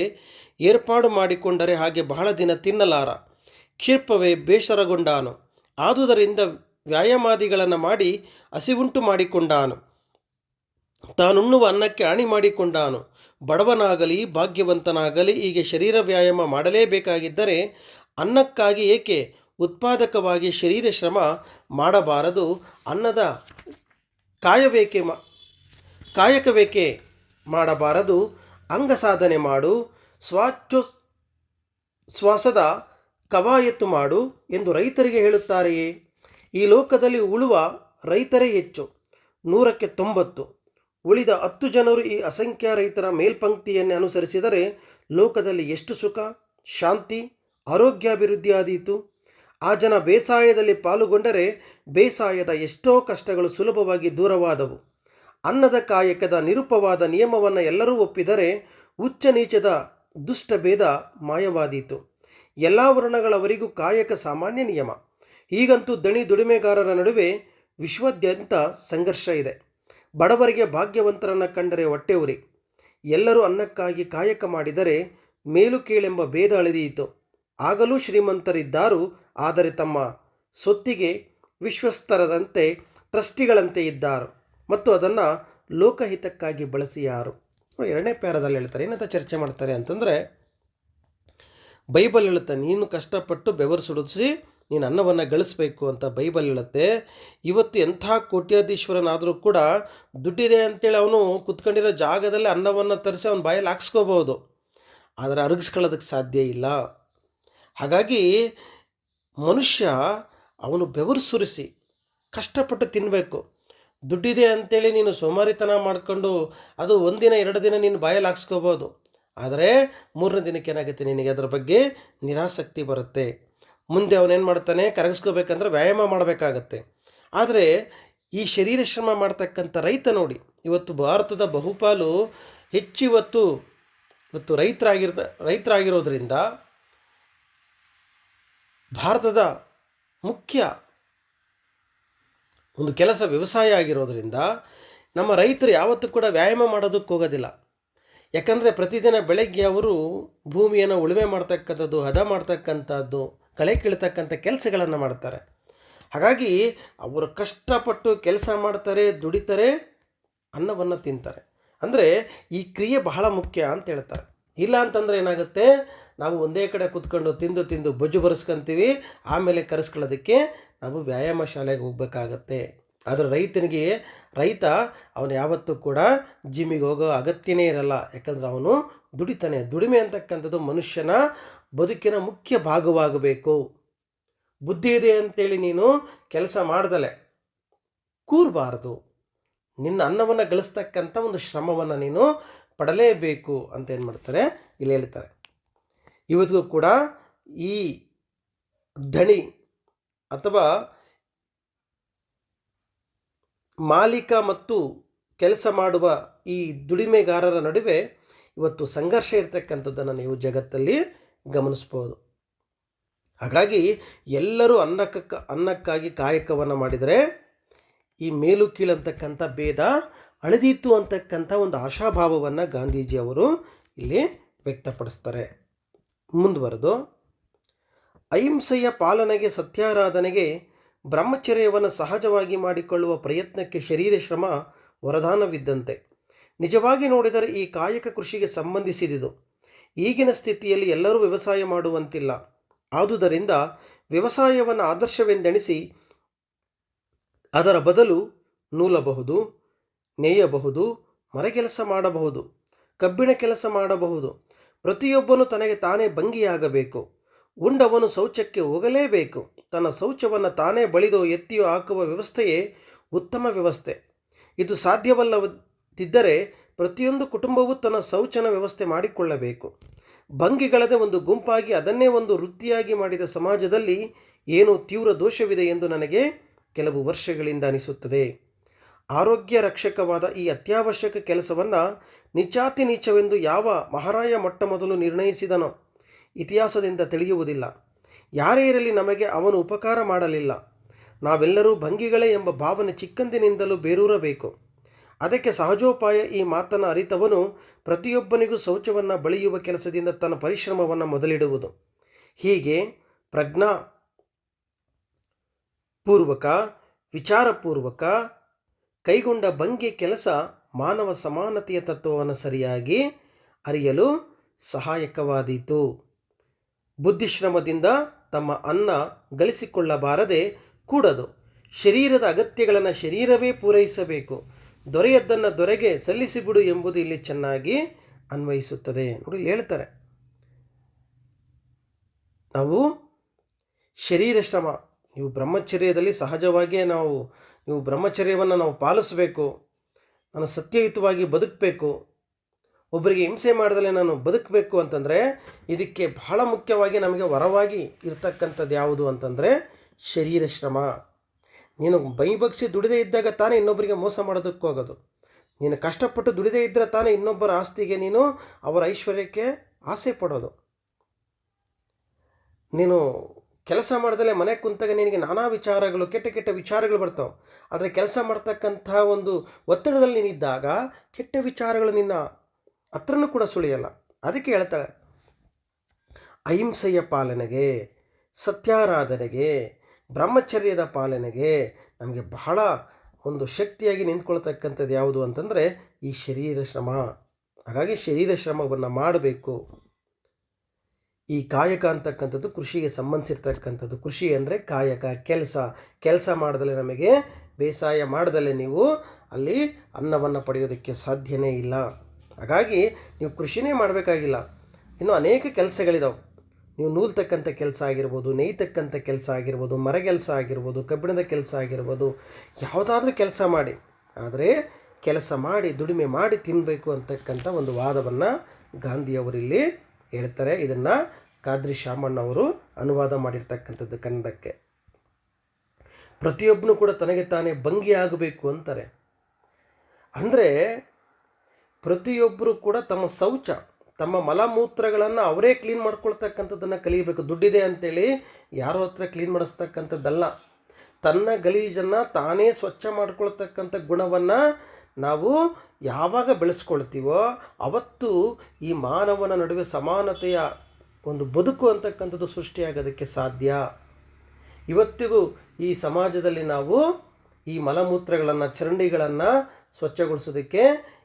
ಏರ್ಪಾಡು ಮಾಡಿಕೊಂಡರೆ ಹಾಗೆ ಬಹಳ ದಿನ ತಿನ್ನಲಾರ. ಕ್ಷಿಪ್ರವೇ ಬೇಸರಗೊಂಡಾನು, ಆದುದರಿಂದ ವ್ಯಾಯಾಮಾದಿಗಳನ್ನು ಮಾಡಿ ಹಸಿವುಂಟು ಮಾಡಿಕೊಂಡಾನು. ತಾನುಣ್ಣುವ ಅನ್ನಕ್ಕೆ ಹಾನಿ ಮಾಡಿಕೊಂಡಾನು. ಬಡವನಾಗಲಿ ಭಾಗ್ಯವಂತನಾಗಲಿ ಹೀಗೆ ಶರೀರ ವ್ಯಾಯಾಮ ಮಾಡಲೇಬೇಕಾಗಿದ್ದರೆ ಅನ್ನಕ್ಕಾಗಿ ಏಕೆ ಉತ್ಪಾದಕವಾಗಿ ಶರೀರ ಶ್ರಮ ಮಾಡಬಾರದು? ಅನ್ನದ ಕಾಯಕವೇಕೆ ಮಾಡಬಾರದು? ಅಂಗ ಸಾಧನೆ ಮಾಡು, ಶ್ವಾಸದ ಕವಾಯತ್ತು ಮಾಡು ಎಂದು ರೈತರಿಗೆ ಹೇಳುತ್ತಾರೆಯೇ? ಈ ಲೋಕದಲ್ಲಿ ಉಳುವ ರೈತರೇ ಹೆಚ್ಚು, 100ಕ್ಕೆ 90. ಉಳಿದ 10 ಜನರು ಈ ಅಸಂಖ್ಯ ರೈತರ ಮೇಲ್ಪಂಕ್ತಿಯನ್ನೇ ಅನುಸರಿಸಿದರೆ ಲೋಕದಲ್ಲಿ ಎಷ್ಟು ಸುಖ, ಶಾಂತಿ, ಆರೋಗ್ಯಾಭಿವೃದ್ಧಿ ಆದೀತು. ಆ ಜನ ಬೇಸಾಯದಲ್ಲಿ ಪಾಲುಗೊಂಡರೆ ಬೇಸಾಯದ ಎಷ್ಟೋ ಕಷ್ಟಗಳು ಸುಲಭವಾಗಿ ದೂರವಾದವು. ಅನ್ನದ ಕಾಯಕದ ನಿರುಪವಾದ ನಿಯಮವನ್ನು ಎಲ್ಲರೂ ಒಪ್ಪಿದರೆ ಉಚ್ಚ ನೀಚದ ದುಷ್ಟ ಭೇದ ಮಾಯವಾದೀತು. ಎಲ್ಲ ವರ್ಣಗಳವರಿಗೂ ಕಾಯಕ ಸಾಮಾನ್ಯ ನಿಯಮ. ಹೀಗಂತೂ ದಣಿ ದುಡಿಮೆಗಾರರ ನಡುವೆ ವಿಶ್ವಾದ್ಯಂತ ಸಂಘರ್ಷ ಇದೆ. ಬಡವರಿಗೆ ಭಾಗ್ಯವಂತರನ್ನು ಕಂಡರೆ ಹೊಟ್ಟೆ ಉರಿ. ಎಲ್ಲರೂ ಅನ್ನಕ್ಕಾಗಿ ಕಾಯಕ ಮಾಡಿದರೆ ಮೇಲು ಕೀಳೆಂಬ ಭೇದ ಅಳಿದೀತು. ಆಗಲೂ ಶ್ರೀಮಂತರಿದ್ದಾರು, ಆದರೆ ತಮ್ಮ ಸೊತ್ತಿಗೆ ವಿಶ್ವಸ್ತರದಂತೆ ಟ್ರಸ್ಟಿಗಳಂತೆ ಇದ್ದಾರು ಮತ್ತು ಅದನ್ನು ಲೋಕಹಿತಕ್ಕಾಗಿ ಬಳಸಿಯಾರು. 2ನೇ ಪ್ಯಾರದಲ್ಲಿ ಹೇಳ್ತಾರೆ, ಏನಂತ ಚರ್ಚೆ ಮಾಡ್ತಾರೆ ಅಂತಂದರೆ, ಬೈಬಲ್ ಹೇಳುತ್ತೆ ನೀನು ಕಷ್ಟಪಟ್ಟು ಬೆವರು ಸುಡಿಸಿ ನೀನು ಅನ್ನವನ್ನು ಗಳಿಸ್ಬೇಕು ಅಂತ ಬೈಬಲ್ ಹೇಳುತ್ತೆ. ಇವತ್ತು ಎಂಥ ಕೋಟ್ಯಾಧೀಶ್ವರನಾದರೂ ಕೂಡ ದುಡ್ಡಿದೆ ಅಂತೇಳಿ ಅವನು ಕುತ್ಕೊಂಡಿರೋ ಜಾಗದಲ್ಲಿ ಅನ್ನವನ್ನು ತರಿಸಿ ಅವನ ಬಾಯಲ್ಲಿ ಹಾಕ್ಸ್ಕೋಬೋದು, ಆದರೆ ಅರಗಿಸ್ಕೊಳ್ಳೋದಕ್ಕೆ ಸಾಧ್ಯ ಇಲ್ಲ. ಹಾಗಾಗಿ ಮನುಷ್ಯ ಅವನು ಬೆವರು ಸುರಿಸಿ ಕಷ್ಟಪಟ್ಟು ತಿನ್ನಬೇಕು. ದುಡ್ಡಿದೆ ಅಂಥೇಳಿ ನೀನು ಸೋಮಾರಿತನ ಮಾಡಿಕೊಂಡು ಅದು 1 ದಿನ 2 ದಿನ ನೀನು ಬಾಯಲ್ಲಿ ಹಾಕ್ಸ್ಕೋಬೋದು, ಆದರೆ 3ನೇ ದಿನಕ್ಕೆ ಏನಾಗುತ್ತೆ, ನಿನಗೆ ಅದರ ಬಗ್ಗೆ ನಿರಾಸಕ್ತಿ ಬರುತ್ತೆ. ಮುಂದೆ ಅವನೇನು ಮಾಡ್ತಾನೆ, ಕರಗಿಸ್ಕೋಬೇಕಂದ್ರೆ ವ್ಯಾಯಾಮ ಮಾಡಬೇಕಾಗತ್ತೆ. ಆದರೆ ಈ ಶರೀರ ಶ್ರಮ ಮಾಡ್ತಕ್ಕಂಥ ರೈತ ನೋಡಿ, ಇವತ್ತು ಭಾರತದ ಬಹುಪಾಲು ಹೆಚ್ಚಿವತ್ತು ರೈತರಾಗಿರೋದ್ರಿಂದ, ಭಾರತದ ಮುಖ್ಯ ಒಂದು ಕೆಲಸ ವ್ಯವಸಾಯ ಆಗಿರೋದ್ರಿಂದ ನಮ್ಮ ರೈತರು ಯಾವತ್ತೂ ಕೂಡ ವ್ಯಾಯಾಮ ಮಾಡೋದಕ್ಕೆ ಹೋಗೋದಿಲ್ಲ. ಯಾಕಂದರೆ ಪ್ರತಿದಿನ ಬೆಳಗ್ಗೆ ಅವರು ಭೂಮಿಯನ್ನು ಉಳುಮೆ ಮಾಡ್ತಕ್ಕಂಥದ್ದು, ಹದ ಮಾಡ್ತಕ್ಕಂಥದ್ದು, ಕಳೆ ಕೀಳ್ತಕ್ಕಂಥ ಕೆಲಸಗಳನ್ನು ಮಾಡ್ತಾರೆ. ಹಾಗಾಗಿ ಅವರು ಕಷ್ಟಪಟ್ಟು ಕೆಲಸ ಮಾಡ್ತಾರೆ, ದುಡಿತಾರೆ, ಅನ್ನವನ್ನು ತಿಂತಾರೆ. ಅಂದರೆ ಈ ಕ್ರಿಯೆ ಬಹಳ ಮುಖ್ಯ ಅಂತ ಹೇಳ್ತಾರೆ. ಇಲ್ಲ ಅಂತಂದರೆ ಏನಾಗುತ್ತೆ, ನಾವು ಒಂದೇ ಕಡೆ ಕೂತ್ಕೊಂಡು ತಿಂದು ತಿಂದು ಬೊಜ್ಜು ಬರೆಸ್ಕೊಂತೀವಿ, ಆಮೇಲೆ ಕರೆಸ್ಕೊಳ್ಳೋದಕ್ಕೆ ನಾವು ವ್ಯಾಯಾಮ ಶಾಲೆಗೆ ಹೋಗ್ಬೇಕಾಗತ್ತೆ. ಆದರೆ ರೈತ ಅವನು ಯಾವತ್ತೂ ಕೂಡ ಜಿಮ್ಮಿಗೆ ಹೋಗೋ ಅಗತ್ಯನೇ ಇರಲ್ಲ. ಯಾಕಂದರೆ ಅವನು ದುಡಿತಾನೆ. ದುಡಿಮೆ ಅಂತಕ್ಕಂಥದ್ದು ಮನುಷ್ಯನ ಬದುಕಿನ ಮುಖ್ಯ ಭಾಗವಾಗಬೇಕು. ಬುದ್ಧಿ ಇದೆ ಅಂತೇಳಿ ನೀನು ಕೆಲಸ ಮಾಡ್ದಲೆ ಕೂರಬಾರ್ದು. ನಿನ್ನ ಅನ್ನವನ್ನು ಗಳಿಸ್ತಕ್ಕಂಥ ಒಂದು ಶ್ರಮವನ್ನು ನೀನು ಪಡಲೇಬೇಕು ಅಂತ ಏನು ಮಾಡ್ತಾರೆ ಇಲ್ಲಿ ಹೇಳ್ತಾರೆ. ಇವತ್ತಿಗೂ ಕೂಡ ಈ ಧಣಿ ಅಥವಾ ಮಾಲೀಕ ಮತ್ತು ಕೆಲಸ ಮಾಡುವ ಈ ದುಡಿಮೆಗಾರರ ನಡುವೆ ಇವತ್ತು ಸಂಘರ್ಷ ಇರತಕ್ಕಂಥದ್ದನ್ನು ನೀವು ಜಗತ್ತಲ್ಲಿ ಗಮನಿಸ್ಬೋದು. ಹಾಗಾಗಿ ಎಲ್ಲರೂ ಅನ್ನಕ್ಕಾಗಿ ಕಾಯಕವನ್ನು ಮಾಡಿದರೆ ಈ ಮೇಲು ಕೀಳಂತಕ್ಕಂಥ ಭೇದ ಅಳೆದೀತು ಅಂತಕ್ಕಂಥ ಒಂದು ಆಶಾಭಾವವನ್ನು ಗಾಂಧೀಜಿಯವರು ಇಲ್ಲಿ ವ್ಯಕ್ತಪಡಿಸ್ತಾರೆ. ಮುಂದುವರೆದು, ಅಹಿಂಸೆಯ ಪಾಲನೆಗೆ, ಸತ್ಯಾರಾಧನೆಗೆ, ಬ್ರಹ್ಮಚರ್ಯವನ್ನು ಸಹಜವಾಗಿ ಮಾಡಿಕೊಳ್ಳುವ ಪ್ರಯತ್ನಕ್ಕೆ ಶರೀರ ಶ್ರಮ ವರದಾನವಿದ್ದಂತೆ. ನಿಜವಾಗಿ ನೋಡಿದರೆ ಈ ಕಾಯಕ ಕೃಷಿಗೆ ಸಂಬಂಧಿಸಿದುದು. ಈಗಿನ ಸ್ಥಿತಿಯಲ್ಲಿ ಎಲ್ಲರೂ ವ್ಯವಸಾಯ ಮಾಡುವಂತಿಲ್ಲ. ಆದುದರಿಂದ ವ್ಯವಸಾಯವನ್ನು ಆದರ್ಶವೆಂದೆಣಿಸಿ ಅದರ ಬದಲು ನೂಲಬಹುದು, ನೇಯಬಹುದು, ಮರಗೆಲಸ ಮಾಡಬಹುದು, ಕಬ್ಬಿಣ ಕೆಲಸ ಮಾಡಬಹುದು. ಪ್ರತಿಯೊಬ್ಬನು ತನಗೆ ತಾನೇ ಭಂಗಿಯಾಗಬೇಕು. ಉಂಡವನು ಶೌಚಕ್ಕೆ ಹೋಗಲೇಬೇಕು. ತನ್ನ ಶೌಚವನ್ನು ತಾನೇ ಬಳಿದೋ ಎತ್ತಿಯೋ ಹಾಕುವ ವ್ಯವಸ್ಥೆಯೇ ಉತ್ತಮ ವ್ಯವಸ್ಥೆ. ಇದು ಸಾಧ್ಯವಲ್ಲದಿದ್ದರೆ ಪ್ರತಿಯೊಂದು ಕುಟುಂಬವೂ ತನ್ನ ಶೌಚನ ವ್ಯವಸ್ಥೆ ಮಾಡಿಕೊಳ್ಳಬೇಕು. ಭಂಗಿಗಳದೇ ಒಂದು ಗುಂಪಾಗಿ ಅದನ್ನೇ ಒಂದು ವೃತ್ತಿಯಾಗಿ ಮಾಡಿದ ಸಮಾಜದಲ್ಲಿ ಏನೋ ತೀವ್ರ ದೋಷವಿದೆ ಎಂದು ನನಗೆ ಕೆಲವು ವರ್ಷಗಳಿಂದ ಅನಿಸುತ್ತದೆ. ಆರೋಗ್ಯ ರಕ್ಷಕವಾದ ಈ ಅತ್ಯವಶ್ಯಕ ಕೆಲಸವನ್ನು ನೀಚಾತಿ ನೀಚವೆಂದು ಯಾವ ಮಹಾರಾಯ ಮೊಟ್ಟ ಮೊದಲು ನಿರ್ಣಯಿಸಿದನೋ ಇತಿಹಾಸದಿಂದ ತಿಳಿಯುವುದಿಲ್ಲ. ಯಾರೇ ಇರಲಿ ನಮಗೆ ಅವನು ಉಪಕಾರ ಮಾಡಲಿಲ್ಲ. ನಾವೆಲ್ಲರೂ ಭಂಗಿಗಳೇ ಎಂಬ ಭಾವನೆ ಚಿಕ್ಕಂದಿನಿಂದಲೂ ಬೇರೂರಬೇಕು. ಅದಕ್ಕೆ ಸಹಜೋಪಾಯ ಈ ಮಾತನ್ನು ಅರಿತವನು ಪ್ರತಿಯೊಬ್ಬನಿಗೂ ಶೌಚವನ್ನು ಬಳಿಯುವ ಕೆಲಸದಿಂದ ತನ್ನ ಪರಿಶ್ರಮವನ್ನು ಮೊದಲಿಡುವುದು. ಹೀಗೆ ಪ್ರಜ್ಞಾಪೂರ್ವಕ, ವಿಚಾರಪೂರ್ವಕ ಕೈಗೊಂಡ ಭಂಗಿ ಕೆಲಸ ಮಾನವ ಸಮಾನತೆಯ ತತ್ವವನ್ನು ಸರಿಯಾಗಿ ಅರಿಯಲು ಸಹಾಯಕವಾದೀತು. ಬುದ್ಧಿಶ್ರಮದಿಂದ ತಮ್ಮ ಅನ್ನ ಗಳಿಸಿಕೊಳ್ಳಬಾರದೆ ಕೂಡದು. ಶರೀರದ ಅಗತ್ಯಗಳನ್ನು ಶರೀರವೇ ಪೂರೈಸಬೇಕು. ದೊರೆಯದ್ದನ್ನು ದೊರೆಗೆ ಸಲ್ಲಿಸಿಬಿಡು ಎಂಬುದು ಇಲ್ಲಿ ಚೆನ್ನಾಗಿ ಅನ್ವಯಿಸುತ್ತದೆ. ನೋಡಿ, ಹೇಳ್ತಾರೆ, ನಾವು ಶರೀರ ಶ್ರಮ, ನೀವು ಬ್ರಹ್ಮಚರ್ಯದಲ್ಲಿ ಸಹಜವಾಗಿಯೇ ನೀವು ಬ್ರಹ್ಮಚರ್ಯವನ್ನು ನಾವು ಪಾಲಿಸಬೇಕು. ನಾನು ಸತ್ಯಯುತವಾಗಿ ಬದುಕಬೇಕು, ಒಬ್ಬರಿಗೆ ಹಿಂಸೆ ಮಾಡದಲ್ಲೇ ನಾನು ಬದುಕಬೇಕು ಅಂತಂದರೆ ಇದಕ್ಕೆ ಬಹಳ ಮುಖ್ಯವಾಗಿ ನಮಗೆ ವರವಾಗಿ ಇರ್ತಕ್ಕಂಥದ್ದು ಯಾವುದು ಅಂತಂದರೆ ಶರೀರ ಶ್ರಮ. ನೀನು ಬೈಬಗ್ಸಿ ದುಡಿದೇ ಇದ್ದಾಗ ತಾನೇ ಇನ್ನೊಬ್ಬರಿಗೆ ಮೋಸ ಮಾಡೋದಕ್ಕೆ ಹೋಗೋದು. ನೀನು ಕಷ್ಟಪಟ್ಟು ದುಡಿದೇ ಇದ್ದರೆ ತಾನೇ ಇನ್ನೊಬ್ಬರ ಆಸ್ತಿಗೆ ನೀನು ಅವರ ಐಶ್ವರ್ಯಕ್ಕೆ ಆಸೆ ಪಡೋದು. ನೀನು ಕೆಲಸ ಮಾಡ್ದಲೇ ಮನೆ ಕುಂತಾಗ ನಿನಗೆ ನಾನಾ ವಿಚಾರಗಳು, ಕೆಟ್ಟ ಕೆಟ್ಟ ವಿಚಾರಗಳು ಬರ್ತಾವೆ. ಆದರೆ ಕೆಲಸ ಮಾಡ್ತಕ್ಕಂಥ ಒಂದು ಒತ್ತಡದಲ್ಲಿ ನೀನಿದ್ದಾಗ ಕೆಟ್ಟ ವಿಚಾರಗಳು ನಿನ್ನ ಹತ್ರನೂ ಕೂಡ ಸುಳಿಯಲ್ಲ. ಅದಕ್ಕೆ ಹೇಳ್ತಾಳೆ, ಅಹಿಂಸೆಯ ಪಾಲನೆಗೆ, ಸತ್ಯಾರಾಧನೆಗೆ, ಬ್ರಹ್ಮಚರ್ಯದ ಪಾಲನೆಗೆ ನಮಗೆ ಬಹಳ ಒಂದು ಶಕ್ತಿಯಾಗಿ ನಿಂತ್ಕೊಳ್ತಕ್ಕಂಥದ್ದು ಯಾವುದು ಅಂತಂದರೆ ಈ ಶರೀರ ಶ್ರಮ. ಹಾಗಾಗಿ ಶರೀರ ಶ್ರಮವನ್ನು ಮಾಡಬೇಕು. ಈ ಕಾಯಕ ಅಂತಕ್ಕಂಥದ್ದು ಕೃಷಿಗೆ ಸಂಬಂಧಿಸಿರ್ತಕ್ಕಂಥದ್ದು. ಕೃಷಿ ಅಂದರೆ ಕಾಯಕ, ಕೆಲಸ ಮಾಡದಲ್ಲೇ ನಮಗೆ ಬೇಸಾಯ ಮಾಡದಲ್ಲೇ ನೀವು ಅಲ್ಲಿ ಅನ್ನವನ್ನು ಪಡೆಯೋದಕ್ಕೆ ಸಾಧ್ಯನೇ ಇಲ್ಲ. ಹಾಗಾಗಿ ನೀವು ಕೃಷಿನೇ ಮಾಡಬೇಕಾಗಿಲ್ಲ, ಇನ್ನೂ ಅನೇಕ ಕೆಲಸಗಳಿದಾವೆ. ನೀವು ನೂಲ್ತಕ್ಕಂಥ ಕೆಲಸ ಆಗಿರ್ಬೋದು, ನೇಯ್ತಕ್ಕಂಥ ಕೆಲಸ ಆಗಿರ್ಬೋದು, ಮರಗೆಲಸ ಆಗಿರ್ಬೋದು, ಕಬ್ಬಿಣದ ಕೆಲಸ ಆಗಿರ್ಬೋದು, ಯಾವುದಾದ್ರೂ ಕೆಲಸ ಮಾಡಿ. ಆದರೆ ಕೆಲಸ ಮಾಡಿ ದುಡಿಮೆ ಮಾಡಿ ತಿನ್ನಬೇಕು ಅಂತಕ್ಕಂಥ ಒಂದು ವಾದವನ್ನು ಗಾಂಧಿಯವರಿಲ್ಲಿ ಹೇಳ್ತಾರೆ. ಇದನ್ನು ಖಾದ್ರಿ ಶಾಮಣ್ಣವರು ಅನುವಾದ ಮಾಡಿರ್ತಕ್ಕಂಥದ್ದು ಕನ್ನಡಕ್ಕೆ. ಪ್ರತಿಯೊಬ್ಬನು ಕೂಡ ತನಗೆ ತಾನೇ ಭಂಗಿ ಆಗಬೇಕು ಅಂತಾರೆ. ಅಂದರೆ ಪ್ರತಿಯೊಬ್ಬರು ಕೂಡ ತಮ್ಮ ಶೌಚ, ತಮ್ಮ ಮಲಮೂತ್ರಗಳನ್ನು ಅವರೇ ಕ್ಲೀನ್ ಮಾಡ್ಕೊಳ್ತಕ್ಕಂಥದ್ದನ್ನು ಕಲಿಯಬೇಕು. ದುಡ್ಡಿದೆ ಅಂಥೇಳಿ ಯಾರೋ ಹತ್ರ ಕ್ಲೀನ್ ಮಾಡಿಸ್ತಕ್ಕಂಥದ್ದಲ್ಲ. ತನ್ನ ಗಲೀಜನ್ನು ತಾನೇ ಸ್ವಚ್ಛ ಮಾಡ್ಕೊಳ್ತಕ್ಕಂಥ ಗುಣವನ್ನು ನಾವು ಯಾವಾಗ ಬೆಳೆಸ್ಕೊಳ್ತೀವೋ ಅವತ್ತು ಈ ಮಾನವನ ನಡುವೆ ಸಮಾನತೆಯ ಒಂದು ಬದುಕು ಅಂತಕ್ಕಂಥದ್ದು ಸೃಷ್ಟಿಯಾಗೋದಕ್ಕೆ ಸಾಧ್ಯ. ಇವತ್ತಿಗೂ ಈ ಸಮಾಜದಲ್ಲಿ ನಾವು ಈ ಮಲಮೂತ್ರಗಳನ್ನು, ಚರಂಡಿಗಳನ್ನು ಸ್ವಚ್ಛಗೊಳಿಸೋದಕ್ಕೆ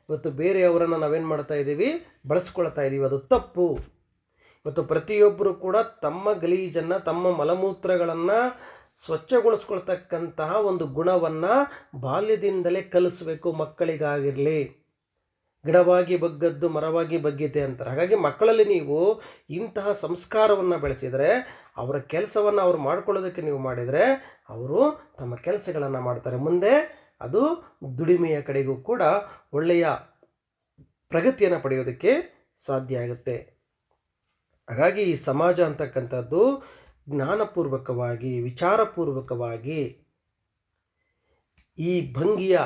ಇವತ್ತು ಬೇರೆಯವರನ್ನು ನಾವೇನು ಮಾಡ್ತಾ ಇದ್ದೀವಿ, ಬಳಸ್ಕೊಳ್ತಾ ಇದ್ದೀವಿ. ಅದು ತಪ್ಪು. ಇವತ್ತು ಪ್ರತಿಯೊಬ್ಬರು ಕೂಡ ತಮ್ಮ ಗಲೀಜನ್ನು, ತಮ್ಮ ಮಲಮೂತ್ರಗಳನ್ನು ಸ್ವಚ್ಛಗೊಳಿಸ್ಕೊಳ್ತಕ್ಕಂತಹ ಒಂದು ಗುಣವನ್ನು ಬಾಲ್ಯದಿಂದಲೇ ಕಲಿಸ್ಬೇಕು. ಮಕ್ಕಳಿಗಾಗಿರಲಿ, ಗಿಡವಾಗಿ ಬಗ್ಗದ್ದು ಮರವಾಗಿ ಬಗ್ಗೀತೆ ಅಂತಾರೆ. ಹಾಗಾಗಿ ಮಕ್ಕಳಲ್ಲಿ ನೀವು ಇಂತಹ ಸಂಸ್ಕಾರವನ್ನು ಬೆಳೆಸಿದರೆ, ಅವರ ಕೆಲಸವನ್ನು ಅವ್ರು ಮಾಡ್ಕೊಳ್ಳೋದಕ್ಕೆ ನೀವು ಮಾಡಿದರೆ, ಅವರು ತಮ್ಮ ಕೆಲಸಗಳನ್ನು ಮಾಡ್ತಾರೆ. ಮುಂದೆ ಅದು ದುಡಿಮೆಯ ಕಡೆಗೂ ಕೂಡ ಒಳ್ಳೆಯ ಪ್ರಗತಿಯನ್ನು ಪಡೆಯೋದಕ್ಕೆ ಸಾಧ್ಯ ಆಗುತ್ತೆ. ಹಾಗಾಗಿ ಈ ಸಮಾಜ ಅಂತಕ್ಕಂಥದ್ದು ಜ್ಞಾನಪೂರ್ವಕವಾಗಿ, ವಿಚಾರಪೂರ್ವಕವಾಗಿ ಈ ಭಂಗಿಯ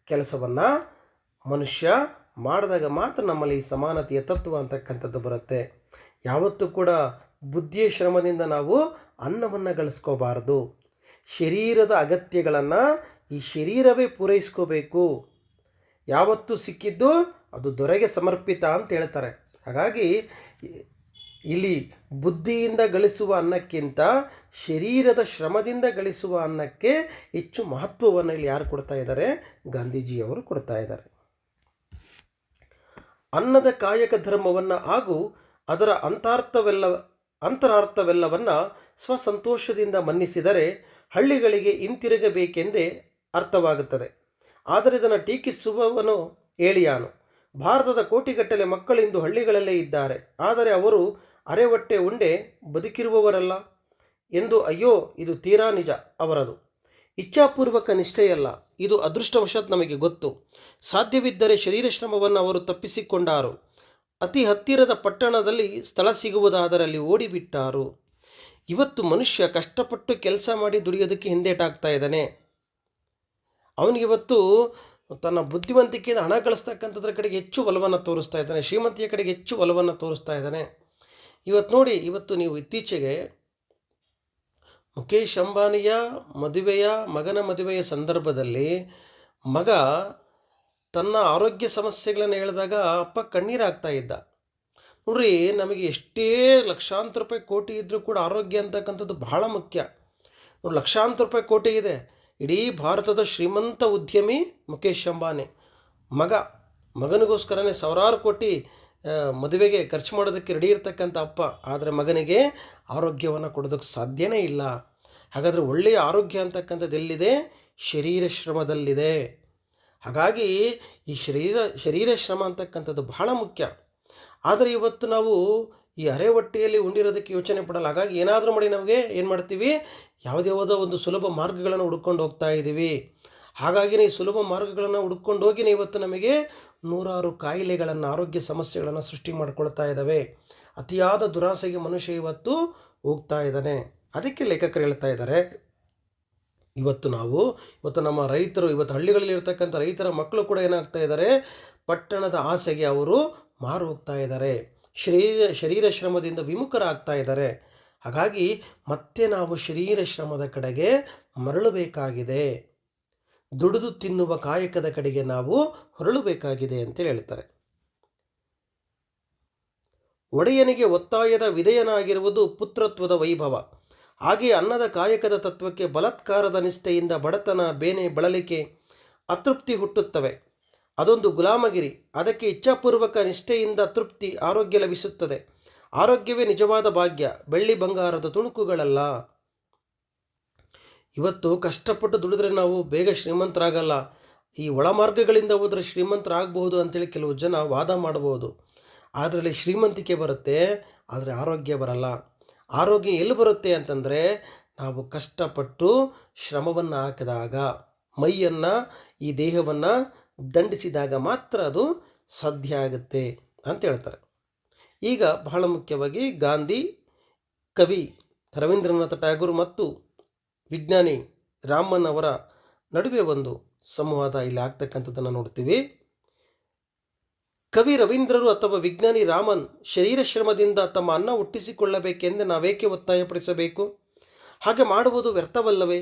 ಕೆಲಸವನ್ನು ಮನುಷ್ಯ ಮಾಡಿದಾಗ ಮಾತ್ರ ನಮ್ಮಲ್ಲಿ ಈ ಸಮಾನತೆಯ ತತ್ವ ಅಂತಕ್ಕಂಥದ್ದು ಬರುತ್ತೆ. ಯಾವತ್ತೂ ಕೂಡ ಬುದ್ಧಿಯ ಶ್ರಮದಿಂದ ನಾವು ಅನ್ನವನ್ನು ಗಳಿಸ್ಕೋಬಾರ್ದು. ಶರೀರದ ಅಗತ್ಯಗಳನ್ನು ಈ ಶರೀರವೇ ಪೂರೈಸ್ಕೋಬೇಕು. ಯಾವತ್ತೂ ಸಿಕ್ಕಿದ್ದು ಅದು ದೊರೆಗೆ ಸಮರ್ಪಿತ ಅಂತ ಹೇಳ್ತಾರೆ. ಹಾಗಾಗಿ ಇಲ್ಲಿ ಬುದ್ಧಿಯಿಂದ ಗಳಿಸುವ ಅನ್ನಕ್ಕಿಂತ ಶರೀರದ ಶ್ರಮದಿಂದ ಗಳಿಸುವ ಅನ್ನಕ್ಕೆ ಹೆಚ್ಚು ಮಹತ್ವವನ್ನು ಇಲ್ಲಿ ಯಾರು ಕೊಡ್ತಾ ಇದ್ದಾರೆ? ಗಾಂಧೀಜಿಯವರು ಕೊಡ್ತಾ ಇದ್ದಾರೆ. ಅನ್ನದ ಕಾಯಕ ಧರ್ಮವನ್ನು ಹಾಗೂ ಅದರ ಅಂತರಾರ್ಥವೆಲ್ಲವನ್ನು ಸ್ವಸಂತೋಷದಿಂದ ಮನ್ನಿಸಿದರೆ ಹಳ್ಳಿಗಳಿಗೆ ಹಿಂತಿರುಗಬೇಕೆಂದೇ ಅರ್ಥವಾಗುತ್ತದೆ. ಆದರೆ ಇದನ್ನು ಟೀಕಿಸುವವನು ಏಳಿಯಾನು. ಭಾರತದ ಕೋಟಿಗಟ್ಟಲೆ ಮಕ್ಕಳಿಂದು ಹಳ್ಳಿಗಳಲ್ಲೇ ಇದ್ದಾರೆ, ಆದರೆ ಅವರು ಅರೆಹೊಟ್ಟೆ ಉಂಡೆ ಬದುಕಿರುವವರಲ್ಲ ಎಂದು. ಅಯ್ಯೋ, ಇದು ತೀರಾ ನಿಜ. ಅವರದು ಇಚ್ಛಾಪೂರ್ವಕ ನಿಷ್ಠೆಯಲ್ಲ, ಇದು ಅದೃಷ್ಟವಶಾತ್ ನಮಗೆ ಗೊತ್ತು. ಸಾಧ್ಯವಿದ್ದರೆ ಶರೀರ ಶ್ರಮವನ್ನು ಅವರು ತಪ್ಪಿಸಿಕೊಂಡಾರು. ಅತಿ ಹತ್ತಿರದ ಪಟ್ಟಣದಲ್ಲಿ ಸ್ಥಳ ಸಿಗುವುದಾದರೆ ಅಲ್ಲಿ ಓಡಿಬಿಟ್ಟಾರು. ಇವತ್ತು ಮನುಷ್ಯ ಕಷ್ಟಪಟ್ಟು ಕೆಲಸ ಮಾಡಿ ದುಡಿಯೋದಕ್ಕೆ ಹಿಂದೇಟಾಗ್ತಾ ಇದ್ದಾನೆ. ಅವನಿಗಿವತ್ತು ತನ್ನ ಬುದ್ಧಿವಂತಿಕೆಯಿಂದ ಹಣ ಗಳಿಸ್ತಕ್ಕಂಥದ್ರ ಕಡೆಗೆ ಹೆಚ್ಚು ಒಲವನ್ನು ತೋರಿಸ್ತಾ ಇದ್ದಾನೆ, ಶ್ರೀಮಂತಿಯ ಕಡೆಗೆ ಹೆಚ್ಚು ಒಲವನ್ನು ತೋರಿಸ್ತಾ ಇದ್ದಾನೆ. ಇವತ್ತು ನೋಡಿ, ಇವತ್ತು ನೀವು ಇತ್ತೀಚೆಗೆ ಮುಖೇಶ್ ಅಂಬಾನಿಯ ಮಗನ ಮದುವೆಯ ಸಂದರ್ಭದಲ್ಲಿ ಮಗ ತನ್ನ ಆರೋಗ್ಯ ಸಮಸ್ಯೆಗಳನ್ನು ಹೇಳಿದಾಗ ಅಪ್ಪ ಕಣ್ಣೀರಾಗ್ತಾ ಇದ್ದ. ನೋಡ್ರಿ, ನಮಗೆ ಎಷ್ಟೇ ಲಕ್ಷಾಂತರ ರೂಪಾಯಿ ಕೋಟಿ ಇದ್ದರೂ ಕೂಡ ಆರೋಗ್ಯ ಅಂತಕ್ಕಂಥದ್ದು ಬಹಳ ಮುಖ್ಯ. ನೋಡಿ, ಲಕ್ಷಾಂತರ ರೂಪಾಯಿ ಕೋಟಿ ಇದೆ. ಇಡೀ ಭಾರತದ ಶ್ರೀಮಂತ ಉದ್ಯಮಿ ಮುಖೇಶ್ ಅಂಬಾನಿ ಮಗನಿಗೋಸ್ಕರನೇ ಸಾವಿರಾರು ಕೋಟಿ ಮದುವೆಗೆ ಖರ್ಚು ಮಾಡೋದಕ್ಕೆ ರೆಡಿ ಇರ್ತಕ್ಕಂಥ ಅಪ್ಪ. ಆದರೆ ಮಗನಿಗೆ ಆರೋಗ್ಯವನ್ನು ಕೊಡೋದಕ್ಕೆ ಸಾಧ್ಯನೇ ಇಲ್ಲ. ಹಾಗಾದರೆ ಒಳ್ಳೆಯ ಆರೋಗ್ಯ ಅಂತಕ್ಕಂಥದ್ದು ಎಲ್ಲಿದೆ? ಶರೀರ ಶ್ರಮದಲ್ಲಿದೆ. ಹಾಗಾಗಿ ಈ ಶರೀರ ಶ್ರಮ ಅಂತಕ್ಕಂಥದ್ದು ಬಹಳ ಮುಖ್ಯ. ಆದರೆ ಇವತ್ತು ನಾವು ಈ ಅರೆ ಹೊಟ್ಟೆಯಲ್ಲಿ ಉಂಡಿರೋದಕ್ಕೆ ಯೋಚನೆ ಪಡಲ್ಲ. ಹಾಗಾಗಿ ಏನಾದರೂ ಮಾಡಿ ನಮಗೆ ಏನು ಮಾಡ್ತೀವಿ, ಯಾವುದ್ಯಾವುದೋ ಒಂದು ಸುಲಭ ಮಾರ್ಗಗಳನ್ನು ಹುಡ್ಕೊಂಡು ಹೋಗ್ತಾ ಇದ್ದೀವಿ. ಹಾಗಾಗಿ ಈ ಸುಲಭ ಮಾರ್ಗಗಳನ್ನು ಹುಡ್ಕೊಂಡು ಹೋಗಿನೇ ಇವತ್ತು ನಮಗೆ ನೂರಾರು ಕಾಯಿಲೆಗಳನ್ನು, ಆರೋಗ್ಯ ಸಮಸ್ಯೆಗಳನ್ನು ಸೃಷ್ಟಿ ಮಾಡ್ಕೊಳ್ತಾ ಇದ್ದಾವೆ. ಅತಿಯಾದ ದುರಾಸೆಗೆ ಮನುಷ್ಯ ಇವತ್ತು ಹೋಗ್ತಾ ಇದ್ದಾನೆ. ಅದಕ್ಕೆ ಲೇಖಕರು ಹೇಳ್ತಾ ಇದ್ದಾರೆ, ಇವತ್ತು ನಮ್ಮ ರೈತರು, ಇವತ್ತು ಹಳ್ಳಿಗಳಲ್ಲಿ ಇರ್ತಕ್ಕಂಥ ರೈತರ ಮಕ್ಕಳು ಕೂಡ ಏನಾಗ್ತಾ ಇದ್ದಾರೆ, ಪಟ್ಟಣದ ಆಸೆಗೆ ಅವರು ಮಾರು ಹೋಗ್ತಾ ಇದ್ದಾರೆ. ಶರೀರ ಶ್ರಮದಿಂದ ವಿಮುಖರಾಗ್ತಾ ಇದ್ದಾರೆ. ಹಾಗಾಗಿ ಮತ್ತೆ ನಾವು ಶರೀರ ಶ್ರಮದ ಕಡೆಗೆ ಮರಳಬೇಕಾಗಿದೆ, ದುಡಿದು ತಿನ್ನುವ ಕಾಯಕದ ಕಡೆಗೆ ನಾವು ಹೊರಳಬೇಕಾಗಿದೆ ಅಂತೇಳಿ ಹೇಳ್ತಾರೆ. ಒಡೆಯನಿಗೆ ಒತ್ತಾಯದ ವಿಧೇಯನಾಗಿರುವುದು ಪುತ್ರತ್ವದ ವೈಭವ. ಹಾಗೆ ಅನ್ನದ ಕಾಯಕದ ತತ್ವಕ್ಕೆ ಬಲಾತ್ಕಾರದ ನಿಷ್ಠೆಯಿಂದ ಬಡತನ, ಬೇನೆ, ಬಳಲಿಕೆ, ಅತೃಪ್ತಿ ಹುಟ್ಟುತ್ತವೆ. ಅದೊಂದು ಗುಲಾಮಗಿರಿ. ಅದಕ್ಕೆ ಇಚ್ಛಾಪೂರ್ವಕ ನಿಷ್ಠೆಯಿಂದ ತೃಪ್ತಿ, ಆರೋಗ್ಯ ಲಭಿಸುತ್ತದೆ. ಆರೋಗ್ಯವೇ ನಿಜವಾದ ಭಾಗ್ಯ, ಬೆಳ್ಳಿ ಬಂಗಾರದ ತುಣುಕುಗಳಲ್ಲ. ಇವತ್ತು ಕಷ್ಟಪಟ್ಟು ದುಡಿದ್ರೆ ನಾವು ಬೇಗ ಶ್ರೀಮಂತರಾಗಲ್ಲ. ಈ ಒಳಮಾರ್ಗಗಳಿಂದ ಹೋದರೆ ಶ್ರೀಮಂತರಾಗಬಹುದು ಅಂತೇಳಿ ಕೆಲವು ಜನ ವಾದ ಮಾಡಬಹುದು. ಅದರಲ್ಲಿ ಶ್ರೀಮಂತಿಕೆ ಬರುತ್ತೆ, ಆದರೆ ಆರೋಗ್ಯ ಬರಲ್ಲ. ಆರೋಗ್ಯ ಎಲ್ಲಿ ಬರುತ್ತೆ ಅಂತಂದರೆ, ನಾವು ಕಷ್ಟಪಟ್ಟು ಶ್ರಮವನ್ನು ಹಾಕಿದಾಗ, ಮೈಯನ್ನು, ಈ ದೇಹವನ್ನು ದಂಡಿಸಿದಾಗ ಮಾತ್ರ ಅದು ಸಾಧ್ಯ ಆಗುತ್ತೆ ಅಂತ ಹೇಳ್ತಾರೆ. ಈಗ ಬಹಳ ಮುಖ್ಯವಾಗಿ ಗಾಂಧಿ, ಕವಿ ರವೀಂದ್ರನಾಥ ಟ್ಯಾಗೋರ್ ಮತ್ತು ವಿಜ್ಞಾನಿ ರಾಮನ್ ಅವರ ನಡುವೆ ಒಂದು ಸಂವಾದ ಇಲ್ಲಿ ಆಗ್ತಕ್ಕಂಥದ್ದನ್ನು ನೋಡ್ತೀವಿ. ಕವಿ ರವೀಂದ್ರರು ಅಥವಾ ವಿಜ್ಞಾನಿ ರಾಮನ್ ಶರೀರ ಶ್ರಮದಿಂದ ತಮ್ಮ ಅನ್ನ ಹುಟ್ಟಿಸಿಕೊಳ್ಳಬೇಕೆಂದು ನಾವೇಕೆ ಒತ್ತಾಯಪಡಿಸಬೇಕು? ಹಾಗೆ ಮಾಡುವುದು ವ್ಯರ್ಥವಲ್ಲವೇ?